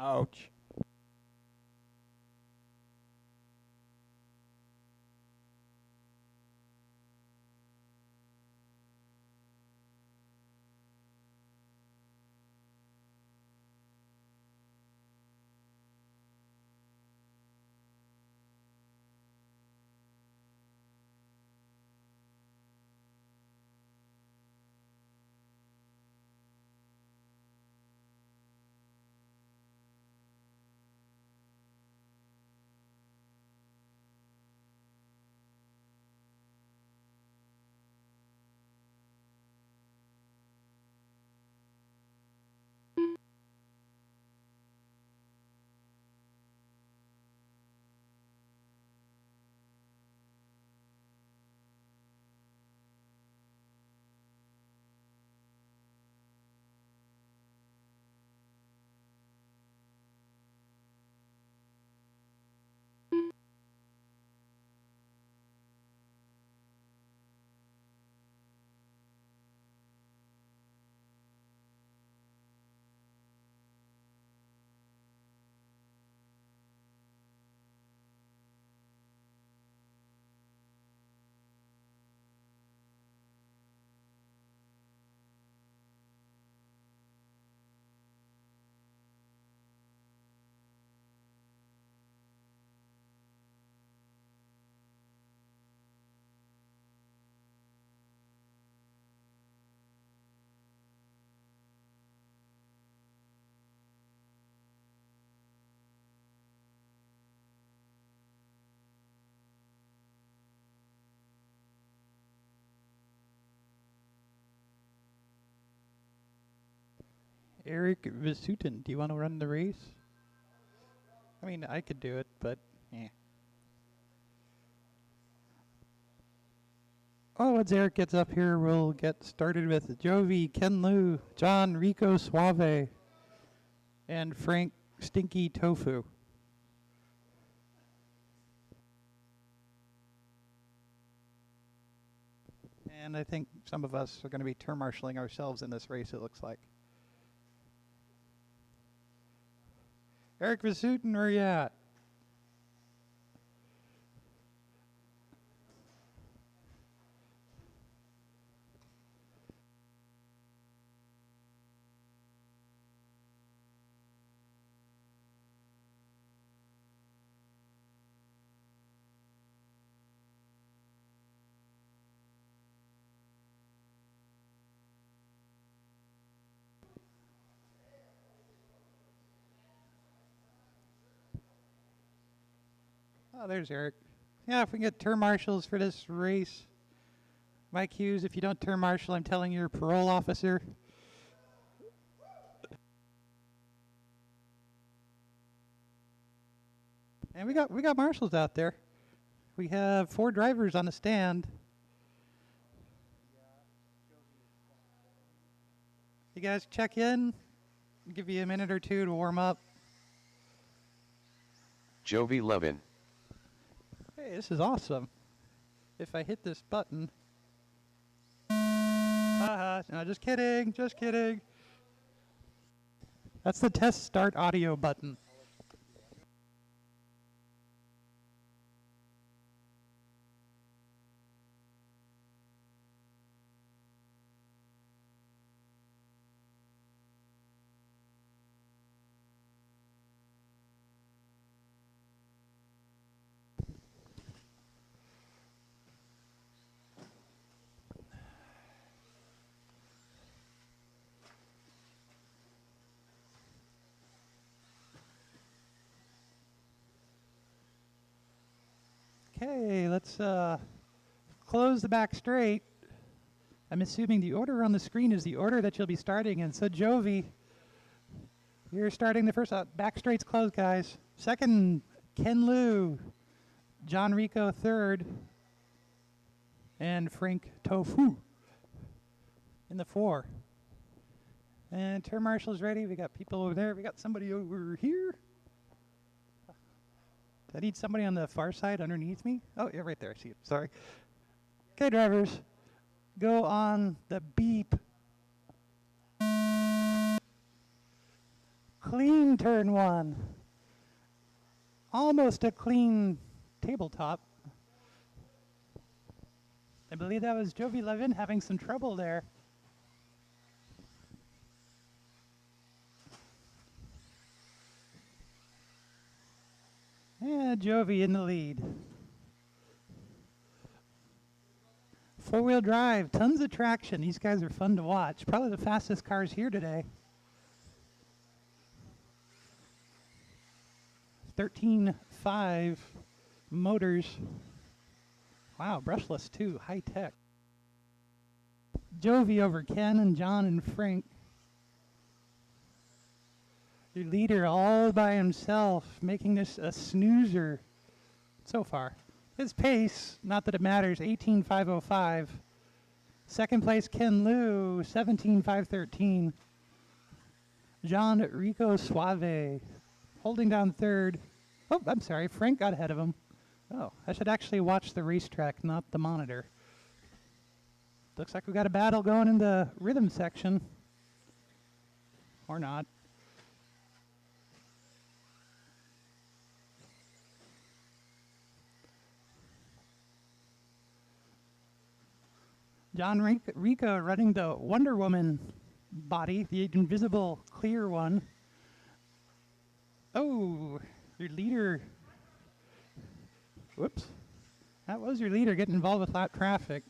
Ouch. Eric Vasutin, do you want to run the race? I mean, I could do it, but eh. Oh, once Eric gets up here, we'll get started with Jovi, Ken Liu, John Rico Suave, and Frank Stinky Tofu. And I think some of us are going to be turn marshaling ourselves in this race, it looks like. Eric Vasutin, where you at? Oh, there's Eric. Yeah, if we can get turn marshals for this race. Mike Hughes, if you don't turn marshal, I'm telling your parole officer. And we got marshals out there. We have 4 drivers on the stand. You guys check in. Give you a minute or two to warm up. Jovi Levin. Hey, this is awesome. If I hit this button. Haha, no, just kidding, just kidding. That's the test start audio button. Okay, let's close the back straight. I'm assuming the order on the screen is the order that you'll be starting in. So Jovi, you're starting the first back straight's closed, guys. Second, Ken Liu, John Rico third, and Frank Tofu in the 4. And turn marshal's ready. We got people over there. We got somebody over here. I need somebody on the far side underneath me. Oh, yeah, right there. I see it. Sorry. Okay, drivers, go on the beep. Clean turn 1. Almost a clean tabletop. I believe that was Jovi Levin having some trouble there. Yeah, Jovi in the lead. 4-wheel drive, tons of traction. These guys are fun to watch. Probably the fastest cars here today. 13.5 motors. Wow, brushless too, high tech. Jovi over Ken and John and Frank. Your leader all by himself, making this a snoozer so far. His pace, not that it matters, 18.505. Second place, Ken Liu, 17.513. John Rico Suave, holding down third. Oh, I'm sorry, Frank got ahead of him. Oh, I should actually watch the racetrack, not the monitor. Looks like we got a battle going in the rhythm section. Or not. John Rico running the Wonder Woman body, the invisible clear one. Oh, your leader. Whoops. That was your leader getting involved with lap traffic.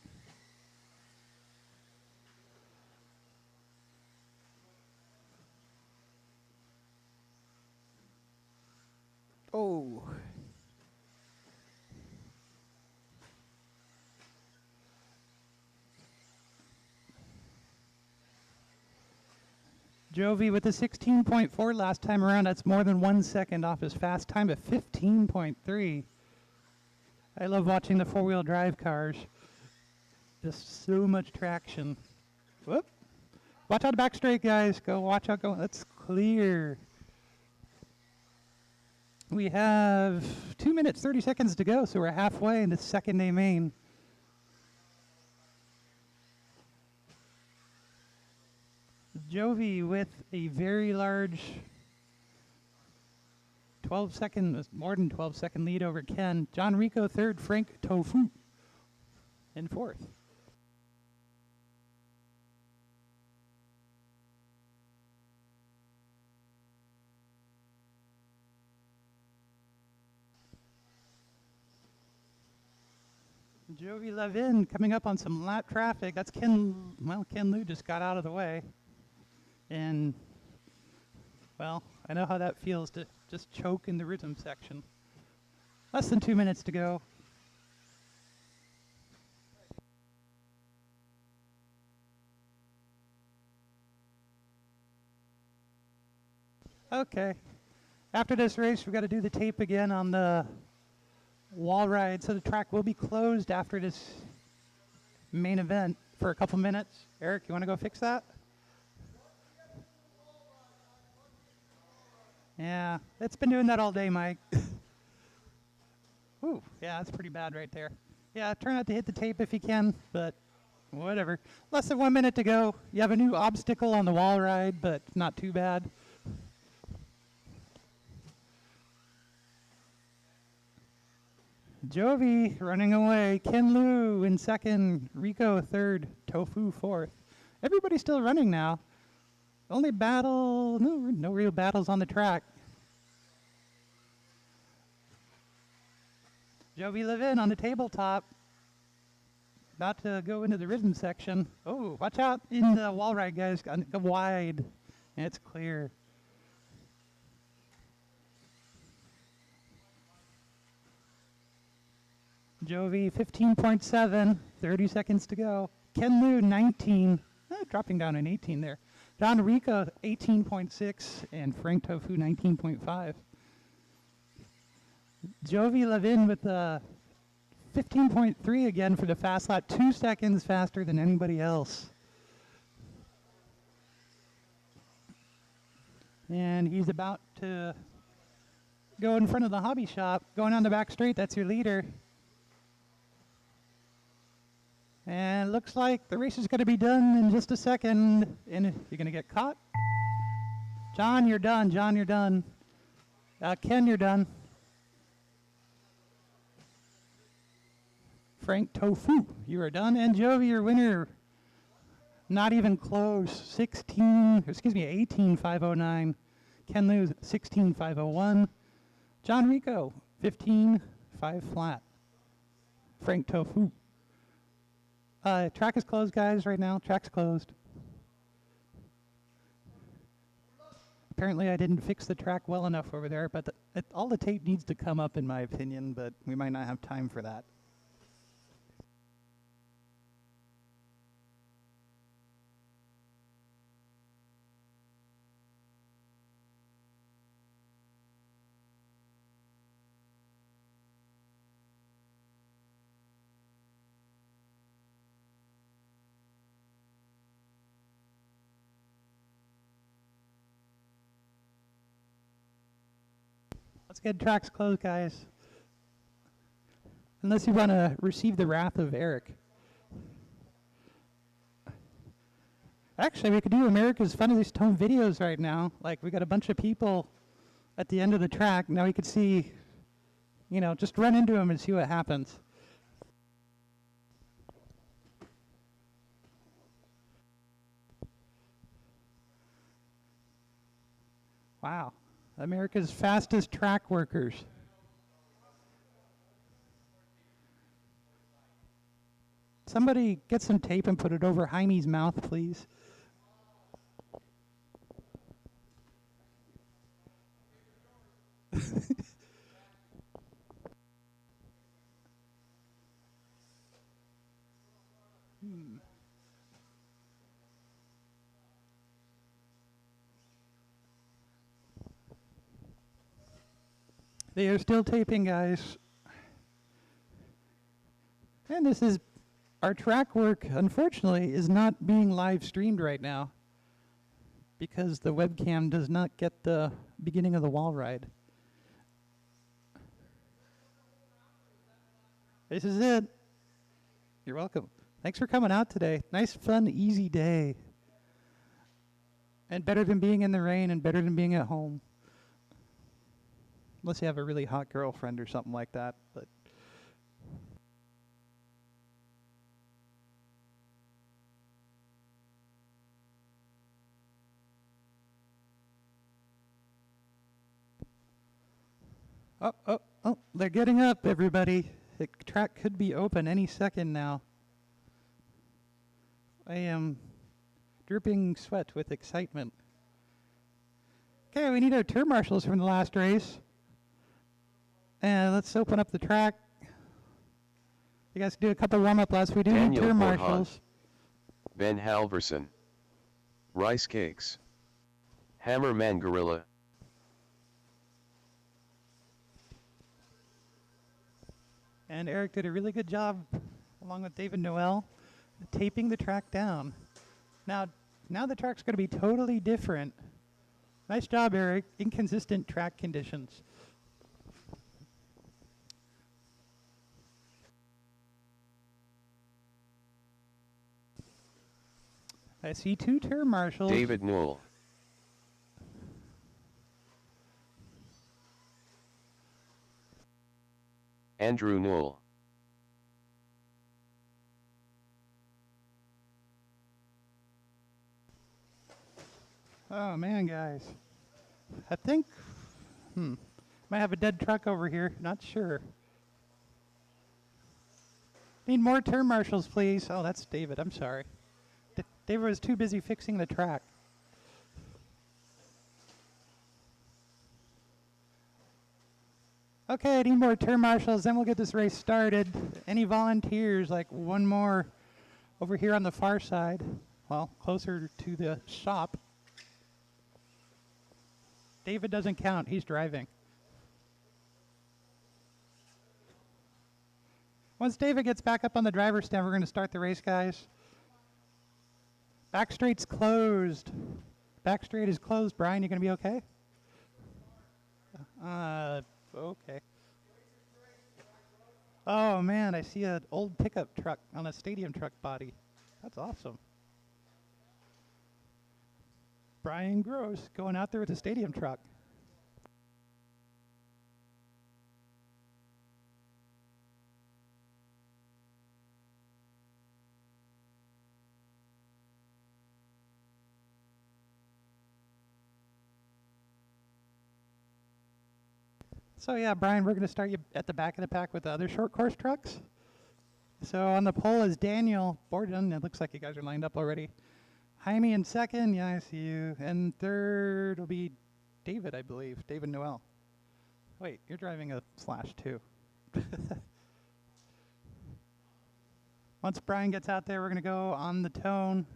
Oh. Jovi with a 16.4 last time around. That's more than 1 second off his fast time of 15.3. I love watching the 4-wheel drive cars. Just so much traction. Whoop. Watch out back straight, guys. Go watch out. Go. That's clear. We have 2 minutes, 30 seconds to go, so we're halfway into second day main. Jovi with a very large 12-second, more than 12-second lead over Ken. John Rico third, Frank Tofu in fourth. Jovi Levin coming up on some lap traffic. That's Ken Liu just got out of the way. And, well, I know how that feels to just choke in the rhythm section. Less than 2 minutes to go. Okay. After this race, we've got to do the tape again on the wall ride, so the track will be closed after this main event for a couple minutes. Eric, you want to go fix that? Yeah, it's been doing that all day, Mike. Ooh, yeah, that's pretty bad right there. Yeah, try not to hit the tape if you can, but whatever. Less than 1 minute to go. You have a new obstacle on the wall ride, but not too bad. Jovi running away. Ken Liu in second. Rico third. Tofu fourth. Everybody's still running now. Only battle, no real battles on the track. Jovi Levin on the tabletop. About to go into the rhythm section. Oh, watch out in the wall ride, guys. Go wide. It's clear. Jovi 15.7, 30 seconds to go. Ken Liu 19, dropping down an 18 there. Don Rico 18.6 and Frank Tofu 19.5. Jovi Levin with 15.3 again for the fast lap, 2 seconds faster than anybody else. And he's about to go in front of the hobby shop, going on the back straight. That's your leader. And it looks like the race is going to be done in just a second. And you're going to get caught. John, you're done. John, you're done. Ken, you're done. Frank Tofu, you are done. And Jovi, your winner. Not even close. 18.509. Ken Liu, 16.501. John Rico, 15.5 flat. Frank Tofu. Track is closed, guys, right now. Track's closed. Apparently I didn't fix the track well enough over there, but all the tape needs to come up, in my opinion, but we might not have time for that. Let's get tracks closed, guys. Unless you want to receive the wrath of Eric. Actually, we could do America's Funniest Home Videos right now. Like, we got a bunch of people at the end of the track. Now we could see, just run into them and see what happens. Wow. America's fastest track workers. Somebody get some tape and put it over Jaime's mouth, please. They are still taping, guys. And this is our track work, unfortunately, is not being live streamed right now because the webcam does not get the beginning of the wall ride. This is it. You're welcome. Thanks for coming out today. Nice, fun, easy day. And better than being in the rain and better than being at home. Unless you have a really hot girlfriend or something like that, but. Oh, they're getting up, everybody. The track could be open any second now. I am dripping sweat with excitement. Okay, we need our tour marshals from the last race. And let's open up the track. You guys do a couple warm-up laps. We do need Daniel turn Borhan. marshals. Ben Halverson. Rice Cakes. Hammerman Gorilla. And Eric did a really good job, along with David Noel, taping the track down. Now the track's going to be totally different. Nice job, Eric. Inconsistent track conditions. I see two turn marshals. David Newell. Andrew Newell. Oh man, guys. I think, might have a dead truck over here. Not sure. Need more turn marshals, please. Oh, that's David. I'm sorry. David was too busy fixing the track. Okay, I need more turn marshals, then we'll get this race started. Any volunteers, like one more over here on the far side, well, closer to the shop. David doesn't count, he's driving. Once David gets back up on the driver's stand, we're going to start the race, guys. Back straight's closed. Back straight is closed. Brian, you going to be okay? Okay. Oh man, I see an old pickup truck on a stadium truck body. That's awesome. Brian Gross going out there with a stadium truck. So yeah, Brian, we're going to start you at the back of the pack with the other short course trucks. So on the pole is Daniel Borden. It looks like you guys are lined up already. Jaime in second. Yeah, I see you. And third will be David, I believe. David Noel. Wait, you're driving a Slash too. Once Brian gets out there, we're going to go on the tone.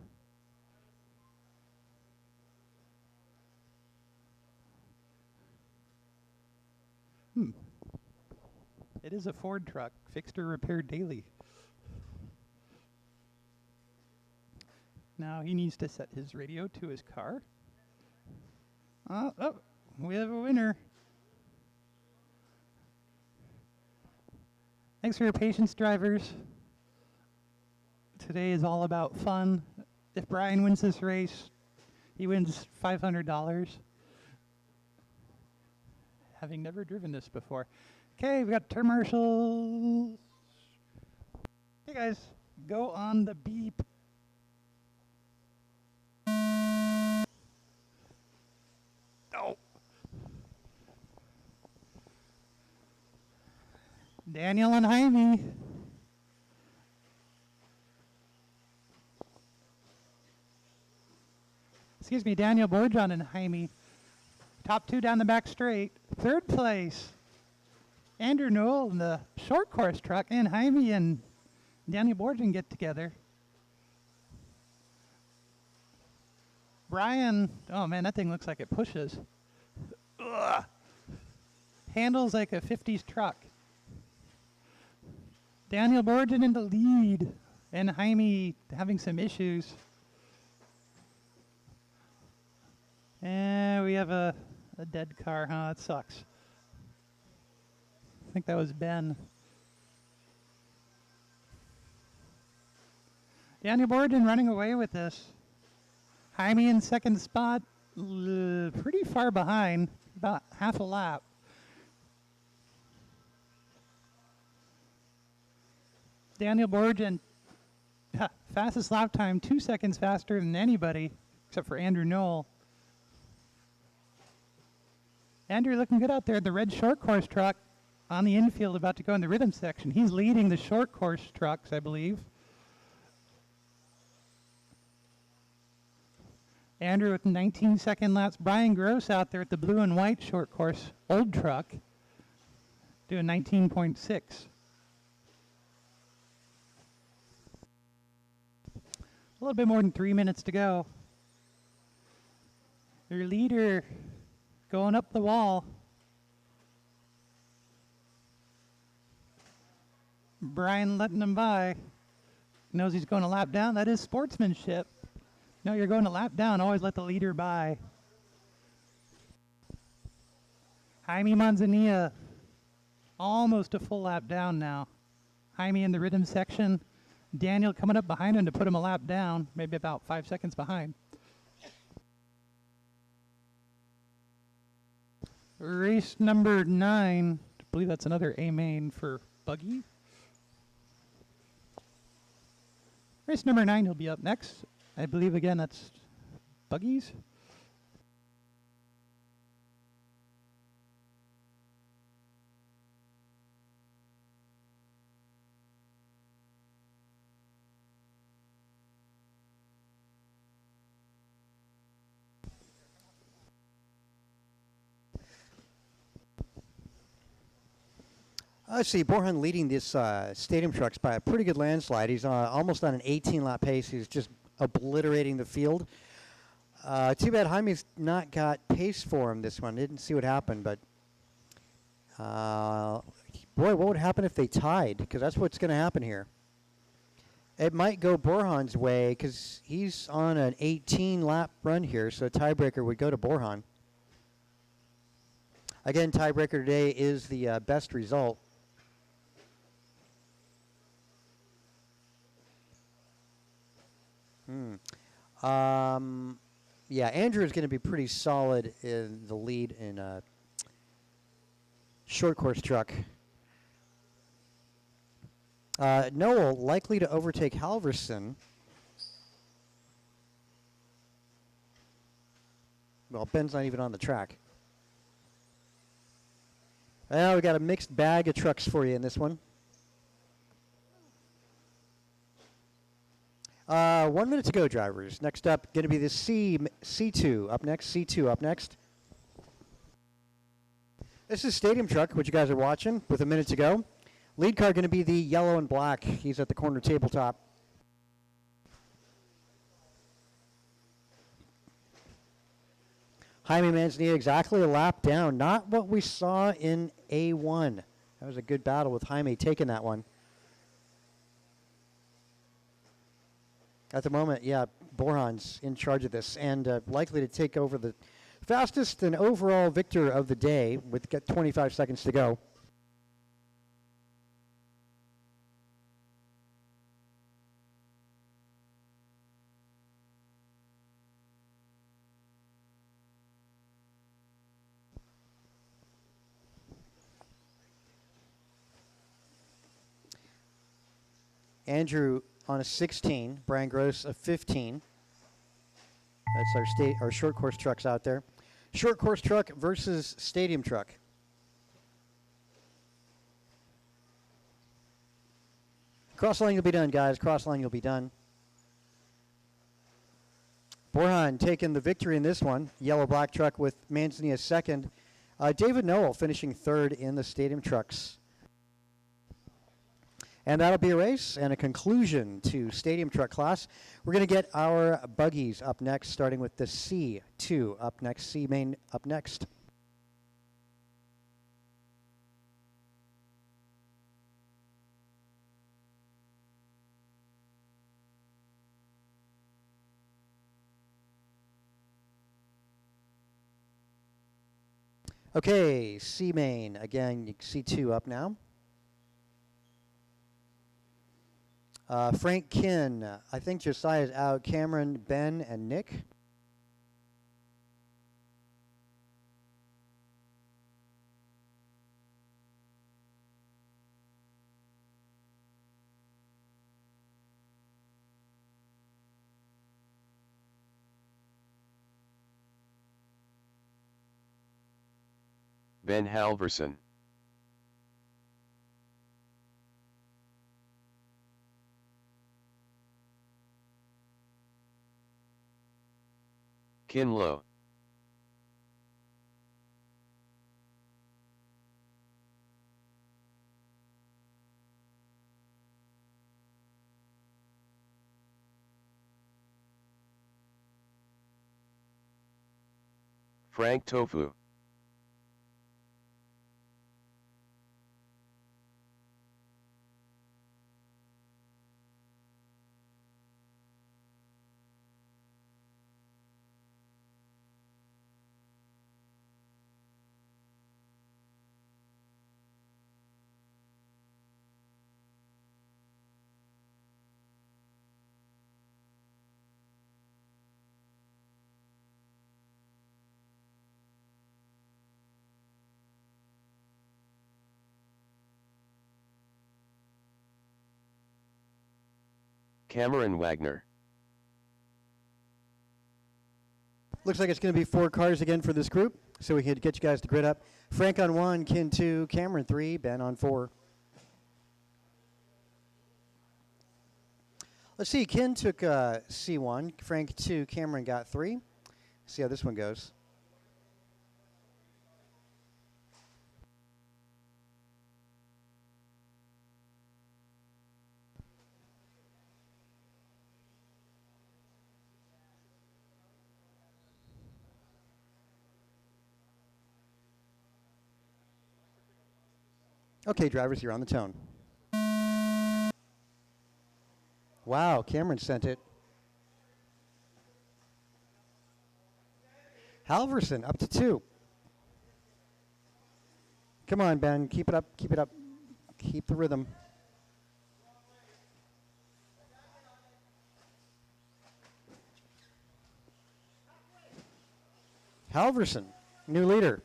It is a Ford truck, fixed or repaired daily. Now he needs to set his radio to his car. Oh, we have a winner. Thanks for your patience, drivers. Today is all about fun. If Brian wins this race, he wins $500. Having never driven this before. Okay, we got turn marshals. Hey guys, go on the beep. Oh. Daniel and Jaime. Excuse me, Daniel Borjan and Jaime. Top two down the back straight. Third place. Andrew Newell in the short course truck, and Jaime and Daniel Borjan get together. Brian, oh man, that thing looks like it pushes. Ugh. Handles like a 50s truck. Daniel Borjan in the lead, and Jaime having some issues. And we have a dead car, huh? That sucks. I think that was Ben. Daniel Borjan running away with this. Jaime in second spot, pretty far behind, about half a lap. Daniel Borjan, fastest lap time, 2 seconds faster than anybody, except for Andrew Newell. Andrew looking good out there, the red short course truck on the infield about to go in the rhythm section. He's leading the short course trucks, I believe. Andrew with 19-second laps. Brian Gross out there at the blue and white short course old truck. doing 19.6. A little bit more than 3 minutes to go. Your leader going up the wall. Brian letting him by. Knows he's going a lap down. That is sportsmanship. No, you're going a lap down. Always let the leader by. Jaime Manzanilla almost a full lap down now. Jaime in the rhythm section. Daniel coming up behind him to put him a lap down, maybe about 5 seconds behind. Race number 9, I believe that's another A main for Buggy. Race number 9 will be up next. I believe again that's Buggies. Let's see, Borhan leading this Stadium Trucks by a pretty good landslide. He's almost on an 18-lap pace. He's just obliterating the field. Too bad Jaime's not got pace for him this one. Didn't see what happened, but boy, what would happen if they tied? Because that's what's going to happen here. It might go Borhan's way because he's on an 18-lap run here, so a tiebreaker would go to Borhan. Again, tiebreaker today is the best result. Yeah, Andrew is going to be pretty solid in the lead in a short course truck. Noel likely to overtake Halverson. Well, Ben's not even on the track. Well, we got a mixed bag of trucks for you in this one. 1 minute to go, drivers. Next up, going to be the C2 up next. C2 up next. This is Stadium Truck, which you guys are watching, with a minute to go. Lead car going to be the yellow and black. He's at the corner tabletop. Jaime Manzanilla exactly a lap down. Not what we saw in A1. That was a good battle with Jaime taking that one. At the moment, yeah, Borhan's in charge of this and likely to take over the fastest and overall victor of the day with 25 seconds to go. Andrew on a 16, Brian Gross a 15. That's our short course trucks out there. Short course truck versus stadium truck. Cross line will be done, guys. Cross line will be done. Borhan taking the victory in this one. Yellow-black truck with Manzanilla second. David Noel finishing third in the stadium trucks. And that'll be a race and a conclusion to stadium truck class. We're going to get our buggies up next, starting with the C2 up next, C main up next. Okay, C main, again, C2 up now. Frank Kinn, I think Josiah's out. Cameron, Ben, and Nick. Ben Halverson. Kinlow. Frank Tofu. Cameron Wagner. Looks like it's going to be 4 cars again for this group, so we can get you guys to grid up. Frank on 1, Ken 2, Cameron 3, Ben on 4. Let's see, Ken took C1, Frank 2, Cameron got 3. See how this one goes. Okay, drivers, you're on the tone. Wow, Cameron sent it. Halverson up to 2. Come on, Ben, keep it up, keep it up. Keep the rhythm. Halverson, new leader.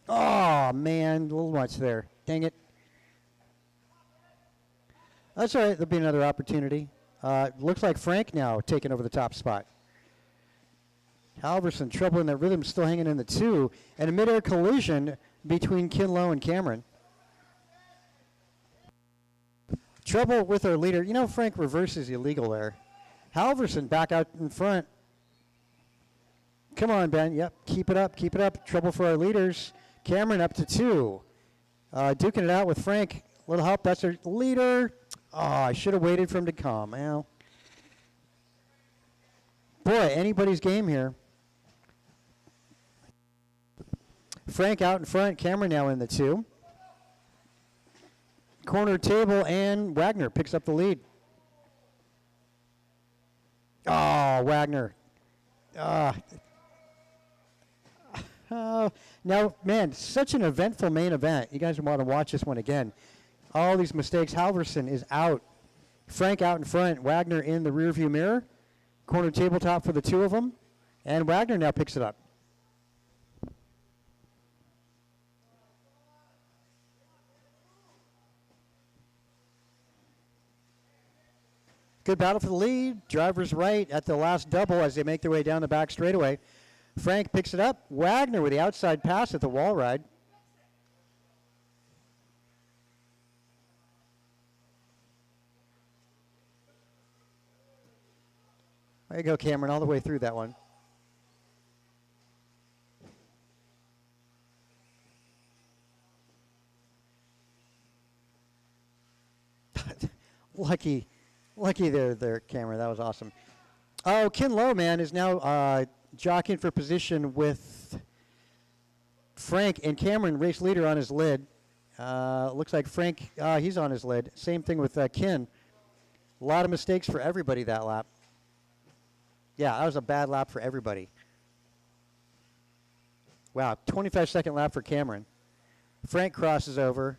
Oh, man, a little much there. Dang it. That's all right. There'll be another opportunity. Looks like Frank now taking over the top spot. Halverson, trouble in that rhythm, still hanging in the 2. And a mid-air collision between Kinlow and Cameron. Trouble with our leader. You know, Frank reverse is illegal there. Halverson back out in front. Come on, Ben. Yep, keep it up, keep it up. Trouble for our leaders. Cameron up to 2. Duking it out with Frank. Little help. That's our leader. Oh, I should have waited for him to come. Well, boy, anybody's game here. Frank out in front. Cameron now in the 2. Corner table, and Wagner picks up the lead. Oh, Wagner. Now, man, such an eventful main event. You guys want to watch this one again. All these mistakes. Halverson is out. Frank out in front. Wagner in the rearview mirror. Corner tabletop for the 2 of them. And Wagner now picks it up. Good battle for the lead. Drivers right at the last double as they make their way down the back straightaway. Frank picks it up. Wagner with the outside pass at the wall ride. There you go, Cameron, all the way through that one. Lucky there, Cameron. That was awesome. Oh, Ken Lowe, man, is now jockeying for position with Frank, and Cameron, race leader, on his lid. Looks like Frank, he's on his lid. Same thing with Ken. A lot of mistakes for everybody that lap. Yeah, that was a bad lap for everybody. Wow, 25-second lap for Cameron. Frank crosses over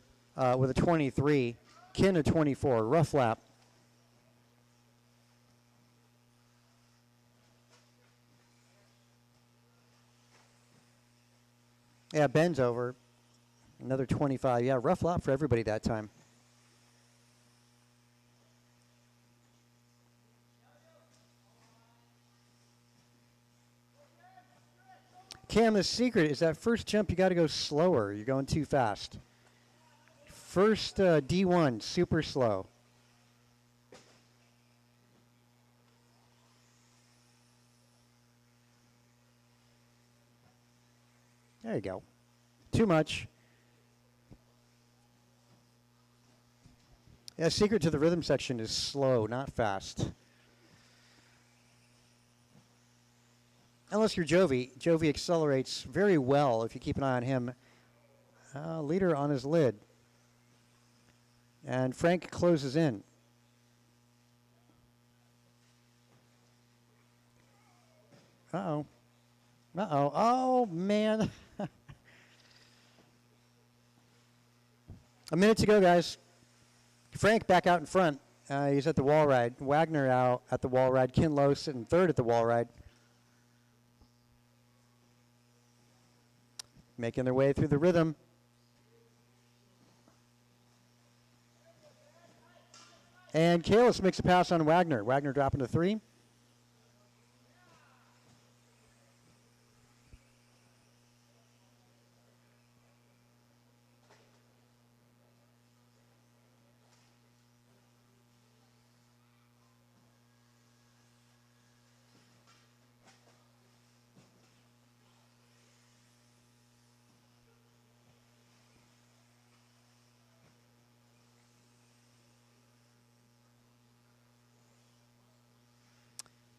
with a 23. Ken a 24. Rough lap. Yeah, Ben's over. Another 25. Yeah, rough lap for everybody that time. Cam, the secret is that first jump, you got to go slower. You're going too fast. First D1, super slow. There you go. Too much. Yeah, secret to the rhythm section is slow, not fast. unless you're Jovi. Jovi accelerates very well if you keep an eye on him. Leader on his lid. And Frank closes in. Uh-oh. Uh-oh. Oh, man. A minute to go, guys. Frank back out in front. He's at the wall ride. Wagner out at the wall ride. Kinlow sitting third at the wall ride. Making their way through the rhythm. And Kalis makes a pass on Wagner. Wagner dropping to 3.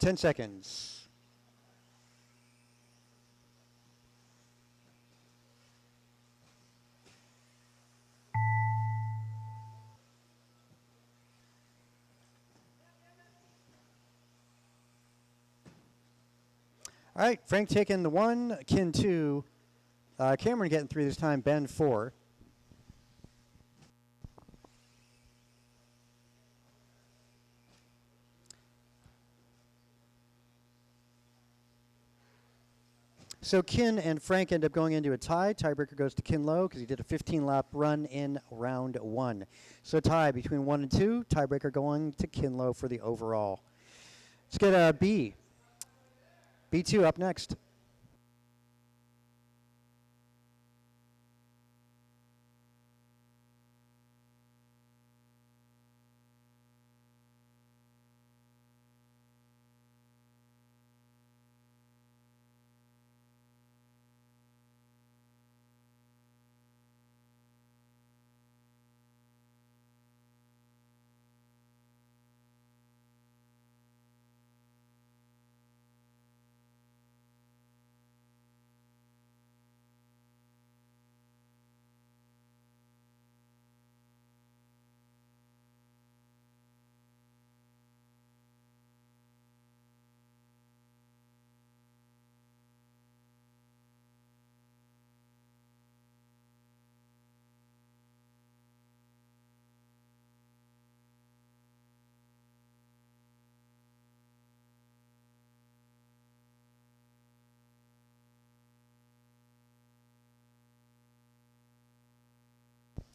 Ten seconds. All right, Frank taking the 1, Kin 2, Cameron getting 3 this time, Ben 4. So Kin and Frank end up going into a tie. Tiebreaker goes to Kinlow because he did a 15-lap run in round 1. So tie between 1 and 2. Tiebreaker going to Kinlow for the overall. Let's get a B. B2 up next.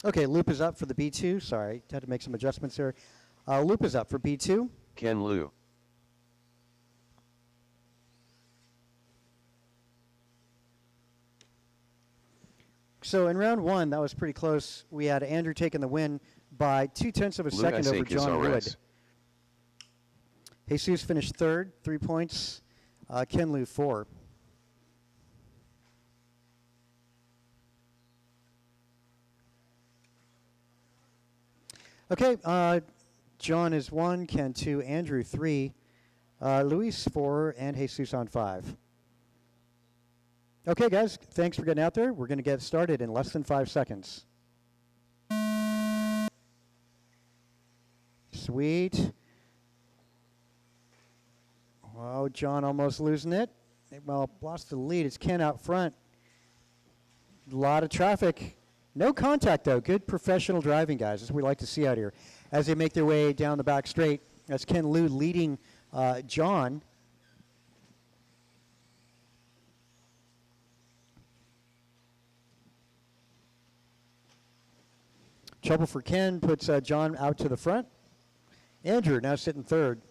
Okay, loop is up for the B2. Sorry, had to make some adjustments here. Loop is up for B2. Ken Liu. So in round 1, that was pretty close. We had Andrew taking the win by 0.2 of a second over John Wood. Jesus finished 3rd, 3 points. Ken Liu 4. Okay, John is 1, Ken 2, Andrew 3, Luis 4, and Jesus on 5. Okay, guys, thanks for getting out there. We're going to get started in less than 5 seconds. Sweet. Oh, John almost losing it. Well, lost the lead. It's Ken out front. A lot of traffic. No contact, though. Good professional driving, guys. That's what we like to see out here. As they make their way down the back straight, that's Ken Liu leading John. Trouble for Ken puts John out to the front. Andrew now sitting 3rd.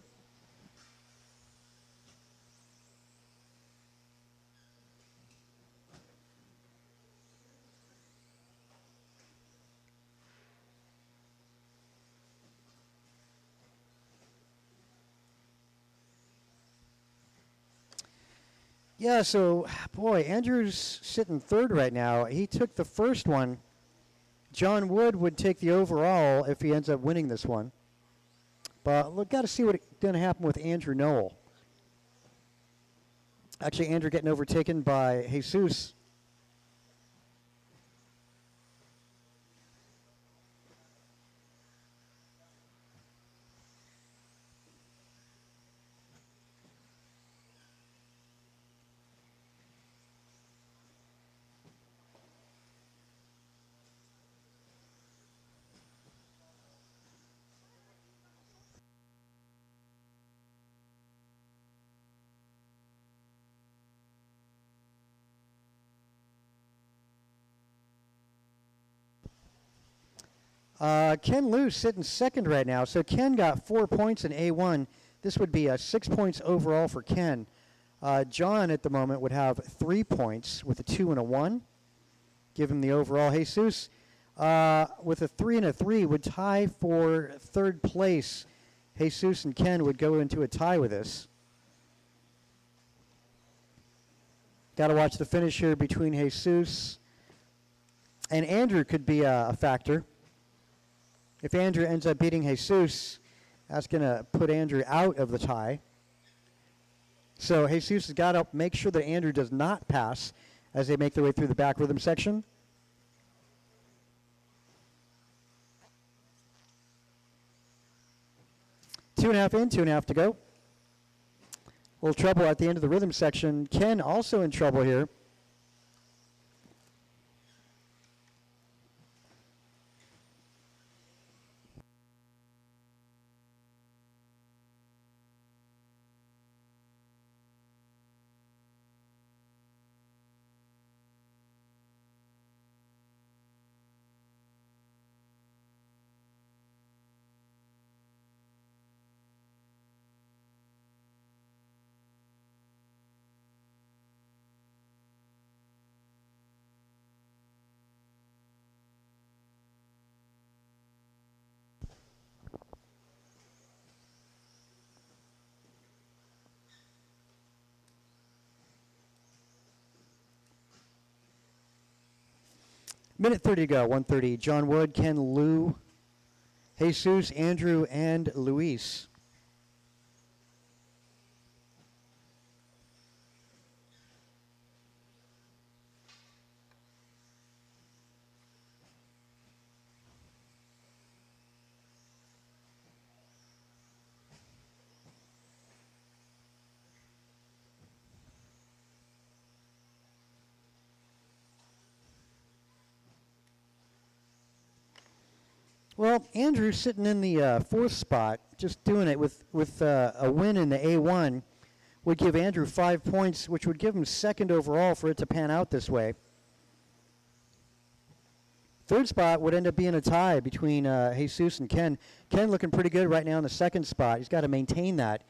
Yeah, so, boy, Andrew's sitting 3rd right now. He took the first one. John Wood would take the overall if he ends up winning this one. But we've got to see what's going to happen with Andrew Noel. Actually, Andrew getting overtaken by Jesus. Ken Liu sitting second right now. So Ken got 4 points in A1. This would be 6 points overall for Ken. John at the moment would have 3 points with a 2 and a 1. Give him the overall. Jesus with a 3 and a 3 would tie for third place. Jesus and Ken would go into a tie with this. Got to watch the finish here between Jesus and Andrew could be a factor. If Andrew ends up beating Jesus, that's going to put Andrew out of the tie. So Jesus has got to make sure that Andrew does not pass as they make their way through the back rhythm section. Two and a half in, 2.5 to go. A little trouble at the end of the rhythm section. Ken also in trouble here. Minute 30 to go, 1:30. John Wood, Ken Liu, Jesus, Andrew, and Luis. Well, Andrew sitting in the fourth spot, just doing it with a win in the A1, would give Andrew 5 points, which would give him second overall for it to pan out this way. Third spot would end up being a tie between Jesus and Ken. Ken looking pretty good right now in the second spot. He's got to maintain that.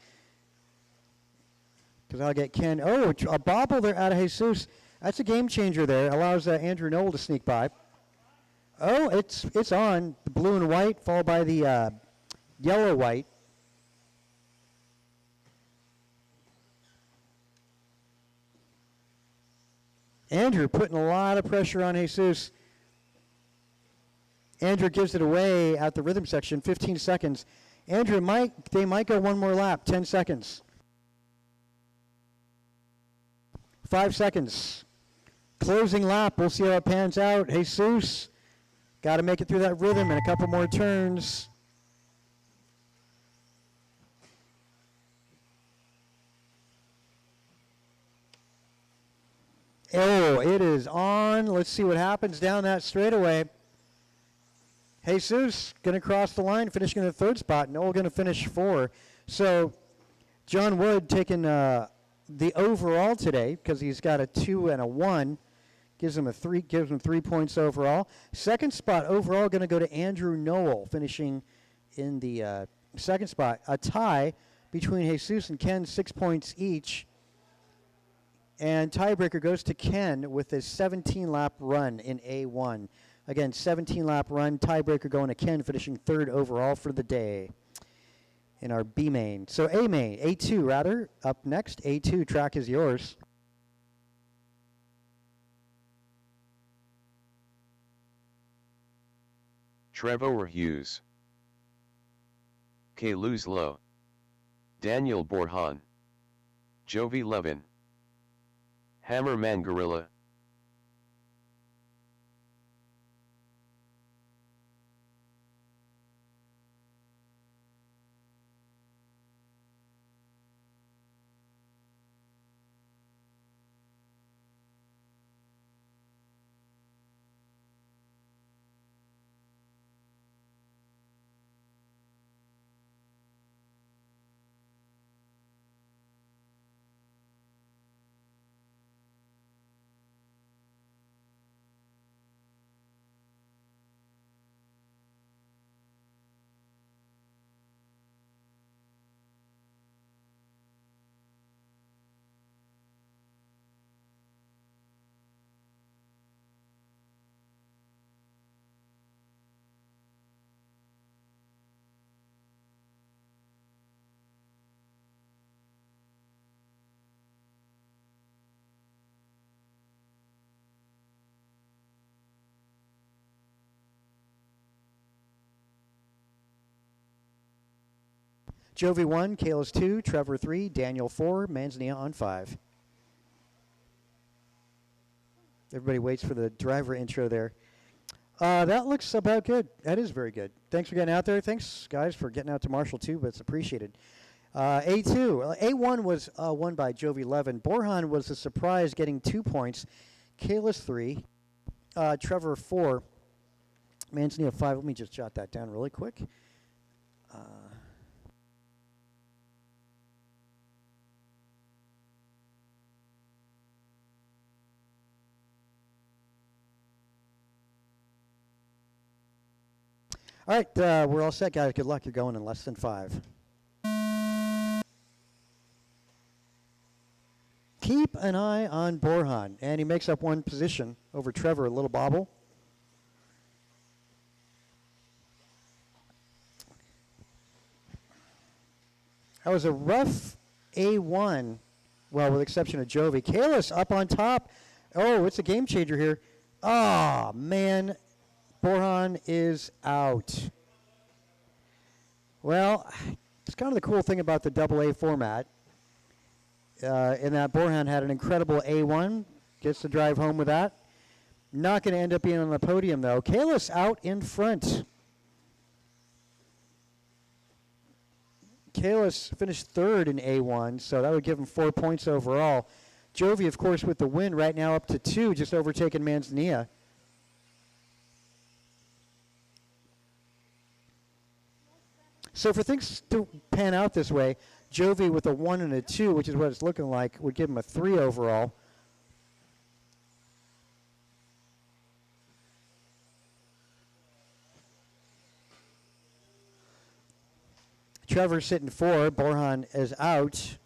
Because I'll get Ken. Oh, a bobble there out of Jesus. That's a game changer there. Allows Andrew Noel to sneak by. Oh, it's on. The blue and white, followed by the yellow-white. Andrew putting a lot of pressure on Jesus. Andrew gives it away at the rhythm section, 15 seconds. Andrew, they might go one more lap, 10 seconds. 5 seconds. Closing lap, we'll see how it pans out. Jesus, got to make it through that rhythm and a couple more turns. Oh, it is on. Let's see what happens down that straightaway. Jesus going to cross the line, finishing in the third spot. Noel going to finish 4. So John Wood taking the overall today because he's got a 2 and a 1. Gives him 3 points overall. Second spot overall going to go to Andrew Noel, finishing in the second spot. A tie between Jesus and Ken, 6 points each. And tiebreaker goes to Ken with a 17-lap run in A1. Again, 17-lap run, tiebreaker going to Ken, finishing third overall for the day in our B main. So A main, A2 rather, up next. A2, track is yours. Trevor Hughes, K. Luz Low, Daniel Borhan, Jovi Levin, Hammerman Gorilla. Jovi 1, Kalis 2, Trevor 3, Daniel 4, Manzanilla on 5. Everybody waits for the driver intro there. That looks about good. That is very good. Thanks for getting out there. Thanks, guys, for getting out to Marshall, too, but it's appreciated. A2. A1 was won by Jovi 11. Borhan was a surprise, getting 2 points. Kalis 3. Trevor 4. Manzanilla 5. Let me just jot that down really quick. All right, we're all set, guys. Good luck. You're going in less than 5. Keep an eye on Borhan, and he makes up 1 position over Trevor, a little bobble. That was a rough A1, well, with the exception of Jovi. Kalis up on top. Oh, it's a game changer here. Oh, man. Borhan is out. Well, it's kind of the cool thing about the AA format, in that Borhan had an incredible A1, gets to drive home with that. Not going to end up being on the podium, though. Kalis out in front. Kalis finished 3rd in A1, so that would give him 4 points overall. Jovi, of course, with the win right now up to 2, just overtaking Manzanilla. So for things to pan out this way, Jovi with a 1 and a 2, which is what it's looking like, would give him a 3 overall. Trevor's sitting 4. Borhan is out.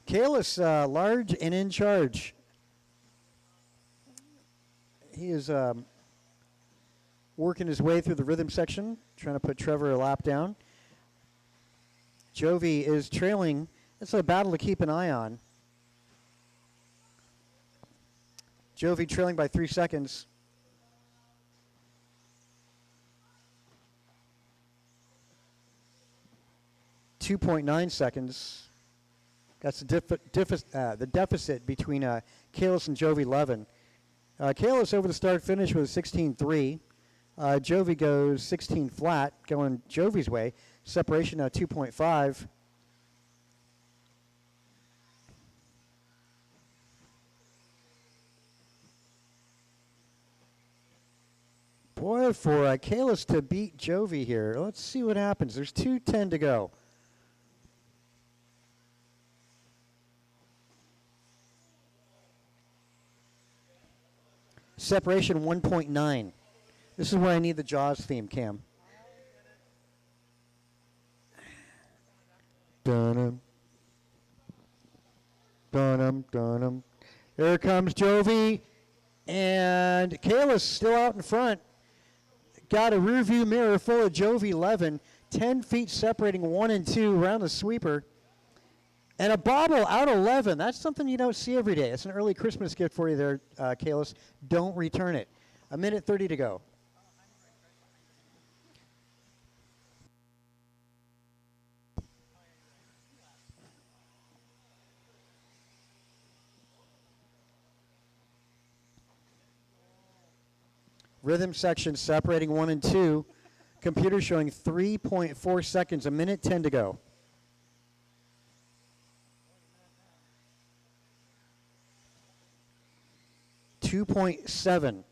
Kalis, large and in charge. He is working his way through the rhythm section, trying to put Trevor a lap down. Jovi is trailing. It's a battle to keep an eye on. Jovi trailing by 3 seconds. .9 seconds. That's the deficit between Kalis and Jovi 11. Kalis over the start finish was 16.3. Jovi goes 16 flat, going Jovi's way. Separation now 2.5. Boy, for Kalis to beat Jovi here. Let's see what happens. There's 2:10 to go. Separation 1.9. This is where I need the Jaws theme, Cam. Dun-dum. Dun-dum, dun-dum. There comes Jovi. And Kayla's still out in front. Got a rear view mirror full of Jovi 11. 10 feet separating 1 and 2 around the sweeper. And a bobble out 11. That's something you don't see every day. It's an early Christmas gift for you there, Kalis. Don't return it. 1:30 to go. Rhythm section separating 1 and 2. Computer showing 3.4 seconds, 1:10 to go. .7.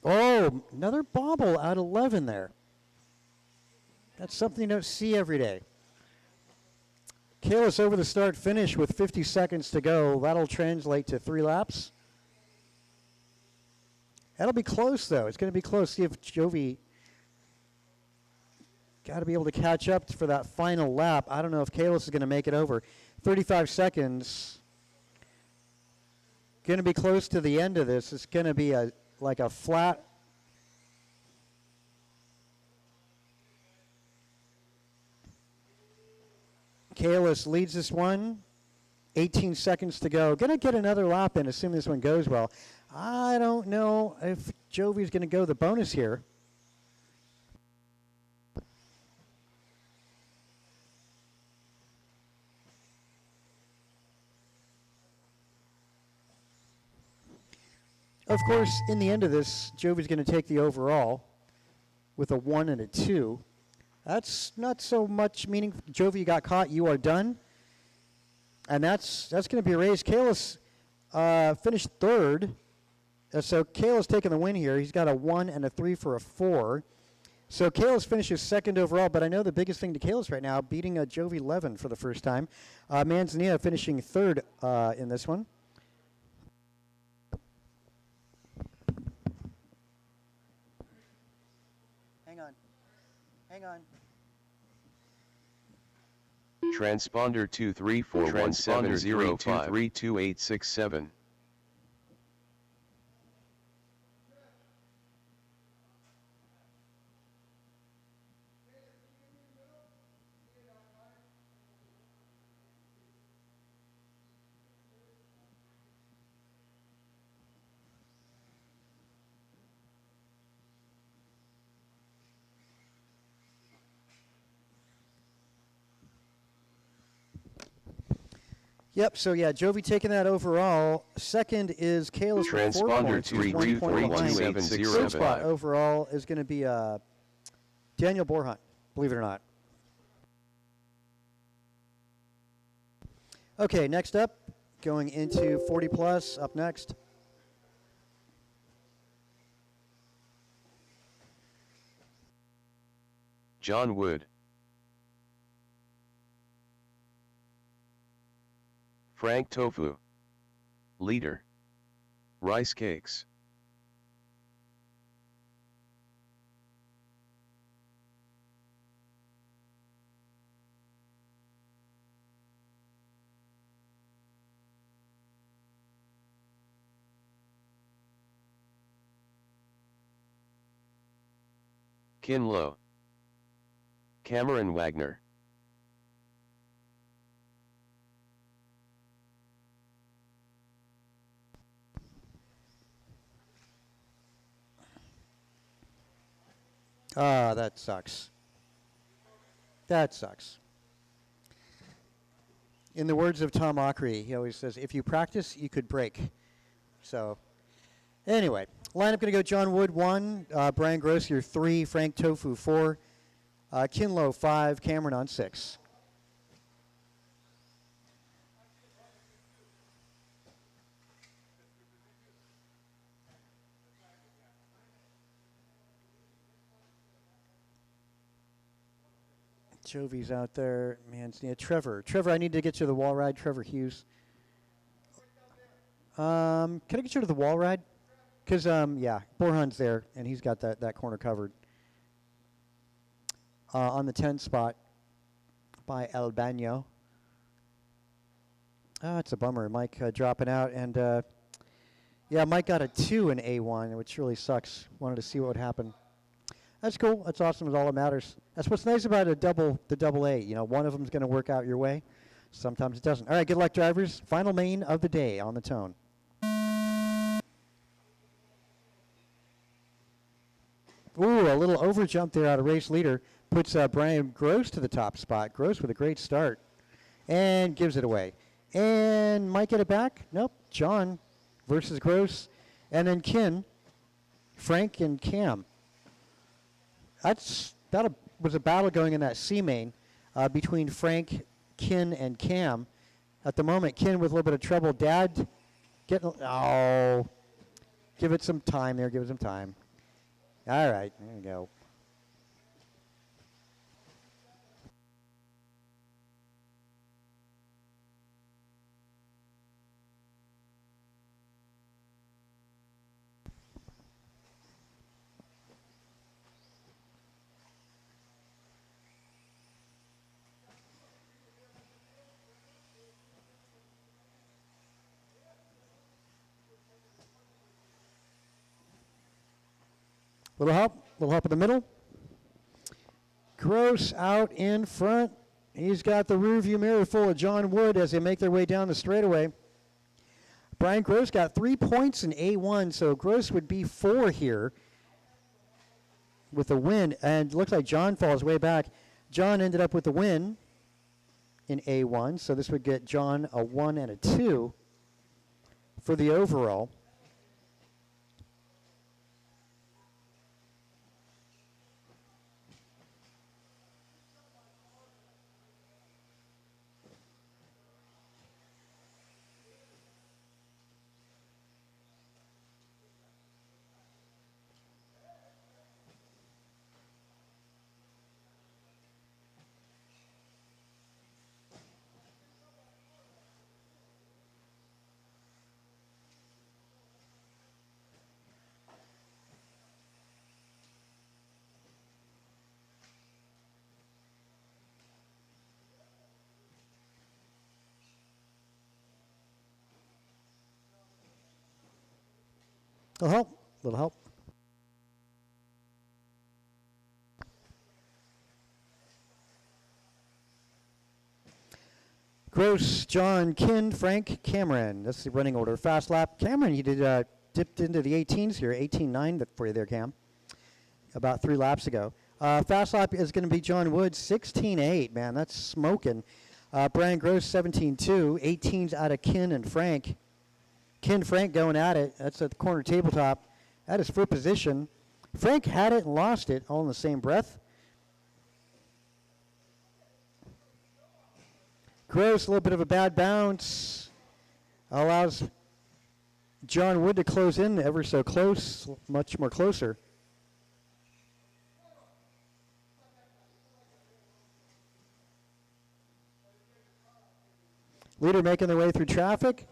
Oh, another bobble out 11 there. That's something you don't see every day. Kalis over the start finish with 50 seconds to go. That'll translate to 3 laps. That'll be close, though. It's going to be close. See if Jovi got to be able to catch up for that final lap. I don't know if Kalis is going to make it over. 35 seconds. Going to be close to the end of this. It's going to be like a flat. Kalis leads this one. 18 seconds to go. Going to get another lap in, assuming this one goes well. I don't know if Jovi's going to go the bonus here. Of course, in the end of this, Jovi's going to take the overall with a 1 and a 2. That's not so much meaning. Jovi, you got caught. You are done. And that's going to be a race. Kalis finished third. So Kalis taking the win here. He's got a 1 and a 3 for a 4. So Kalis finishes second overall. But I know the biggest thing to Kalis right now, beating a Jovi 11 for the first time. Manzanilla finishing third in this one. Hang on. Transponder 23417023287. Yep, so yeah, Jovi taking that overall. Second is Kalis with 4 points. He's 1 point behind. Third spot overall is going to be Daniel Borhunt, believe it or not. Okay, next up, going into 40 plus, up next. John Wood. Frank Tofu. Leader. Rice cakes. Kinlow. Cameron Wagner. Ah, that sucks. That sucks. In the words of Tom Ockery, he always says, if you practice, you could break. So, anyway, lineup going to go John Wood 1, Brian Grossier 3, Frank Tofu 4, Kinlow 5, Cameron on 6. Jovi's out there. Manzanilla. Trevor, I need to get you the wall ride. Trevor Hughes. Can I get you to the wall ride? Because, yeah, Borhunt's there, and he's got that corner covered. on the 10 spot by Albano. It's a bummer. Mike dropping out. And, yeah, Mike got a 2 in A1, which really sucks. Wanted to see what would happen. That's cool. That's awesome. It's all that matters. That's what's nice about the double A. You know, one of them is going to work out your way. Sometimes it doesn't. All right, good luck, drivers. Final main of the day on the tone. Ooh, a little over jump there out of race leader. Puts Brian Gross to the top spot. Gross with a great start. And gives it away. And might get it back? Nope. John versus Gross. And then Ken, Frank, and Cam. That was a battle going in that C main between Frank, Ken, and Cam. At the moment, Ken with a little bit of trouble. Dad getting, oh, give it some time there. Give it some time. All right, there you go. Little help in the middle. Gross out in front. He's got the rearview mirror full of John Wood as they make their way down the straightaway. Brian Gross got 3 points in A1, so Gross would be 4 here with the win. And looks like John falls way back. John ended up with the win in A1, so this would get John a 1 and a 2 for the overall. Little help. Gross, John, Ken, Frank, Cameron. That's the running order. Fast lap. Cameron, you did dipped into the 18s here. 18.9 for you there, Cam. About 3 laps ago. Fast lap is going to be John Wood, 16.8. Man, that's smoking. Brian Gross, 17.2. 18s out of Ken and Frank. Ken Frank going at it. That's at the corner tabletop. That is for position. Frank had it and lost it all in the same breath. Gross, a little bit of a bad bounce. Allows John Wood to close in ever so close, much more closer. Leader making their way through traffic.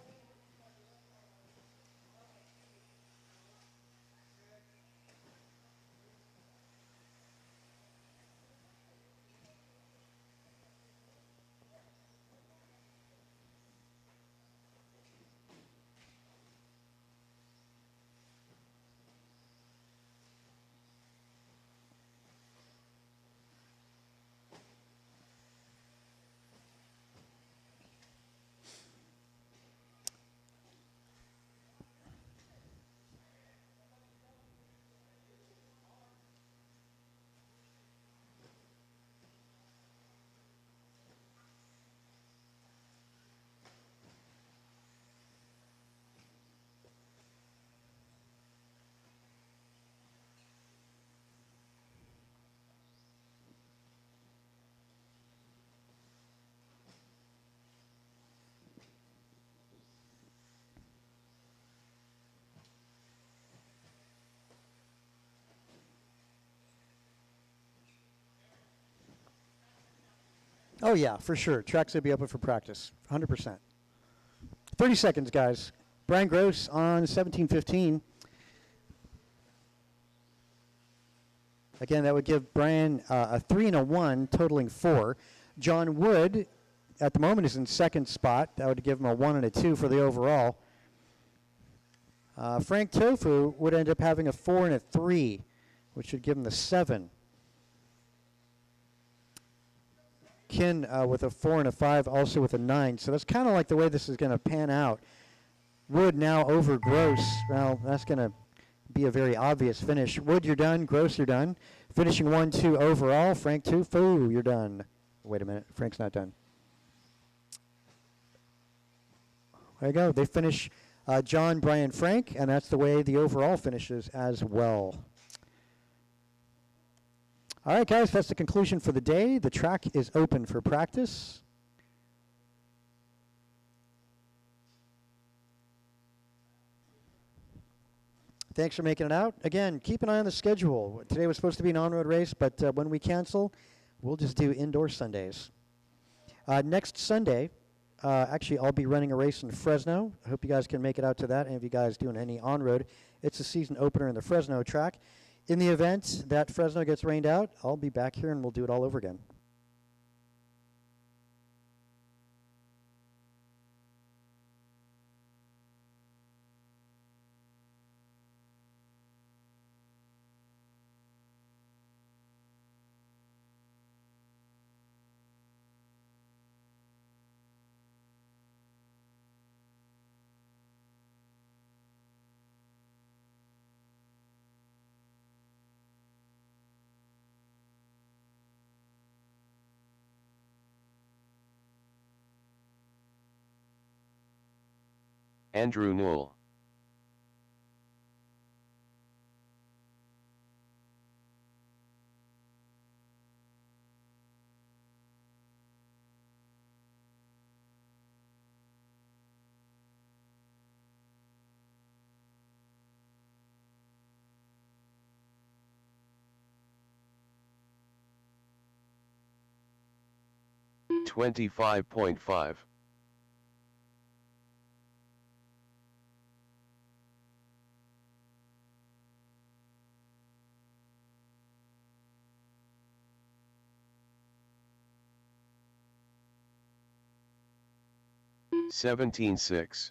Oh, yeah, for sure. Tracks will be open for practice, 100%. 30 seconds, guys. Brian Gross on 17:15. Again, that would give Brian a 3 and a 1, totaling 4. John Wood, at the moment, is in second spot. That would give him a 1 and a 2 for the overall. Frank Tofu would end up having a 4 and a 3, which would give him the 7. Ken with a 4 and a 5, also with a 9. So that's kind of like the way this is going to pan out. Wood now over Gross. Well, that's going to be a very obvious finish. Wood, you're done. Gross, you're done. Finishing 1-2 overall. Frank Tofu, you're done. Wait a minute. Frank's not done. There you go. They finish John, Brian, Frank, and that's the way the overall finishes as well. All right, guys, that's the conclusion for the day. The track is open for practice. Thanks for making it out. Again, keep an eye on the schedule. Today was supposed to be an on-road race, but when we cancel, we'll just do indoor Sundays. Next Sunday, actually, I'll be running a race in Fresno. I hope you guys can make it out to that. And if you guys doing any on-road, it's a season opener in the Fresno track. In the event that Fresno gets rained out, I'll be back here and we'll do it all over again. Andrew Newell. $25.5. $17.6.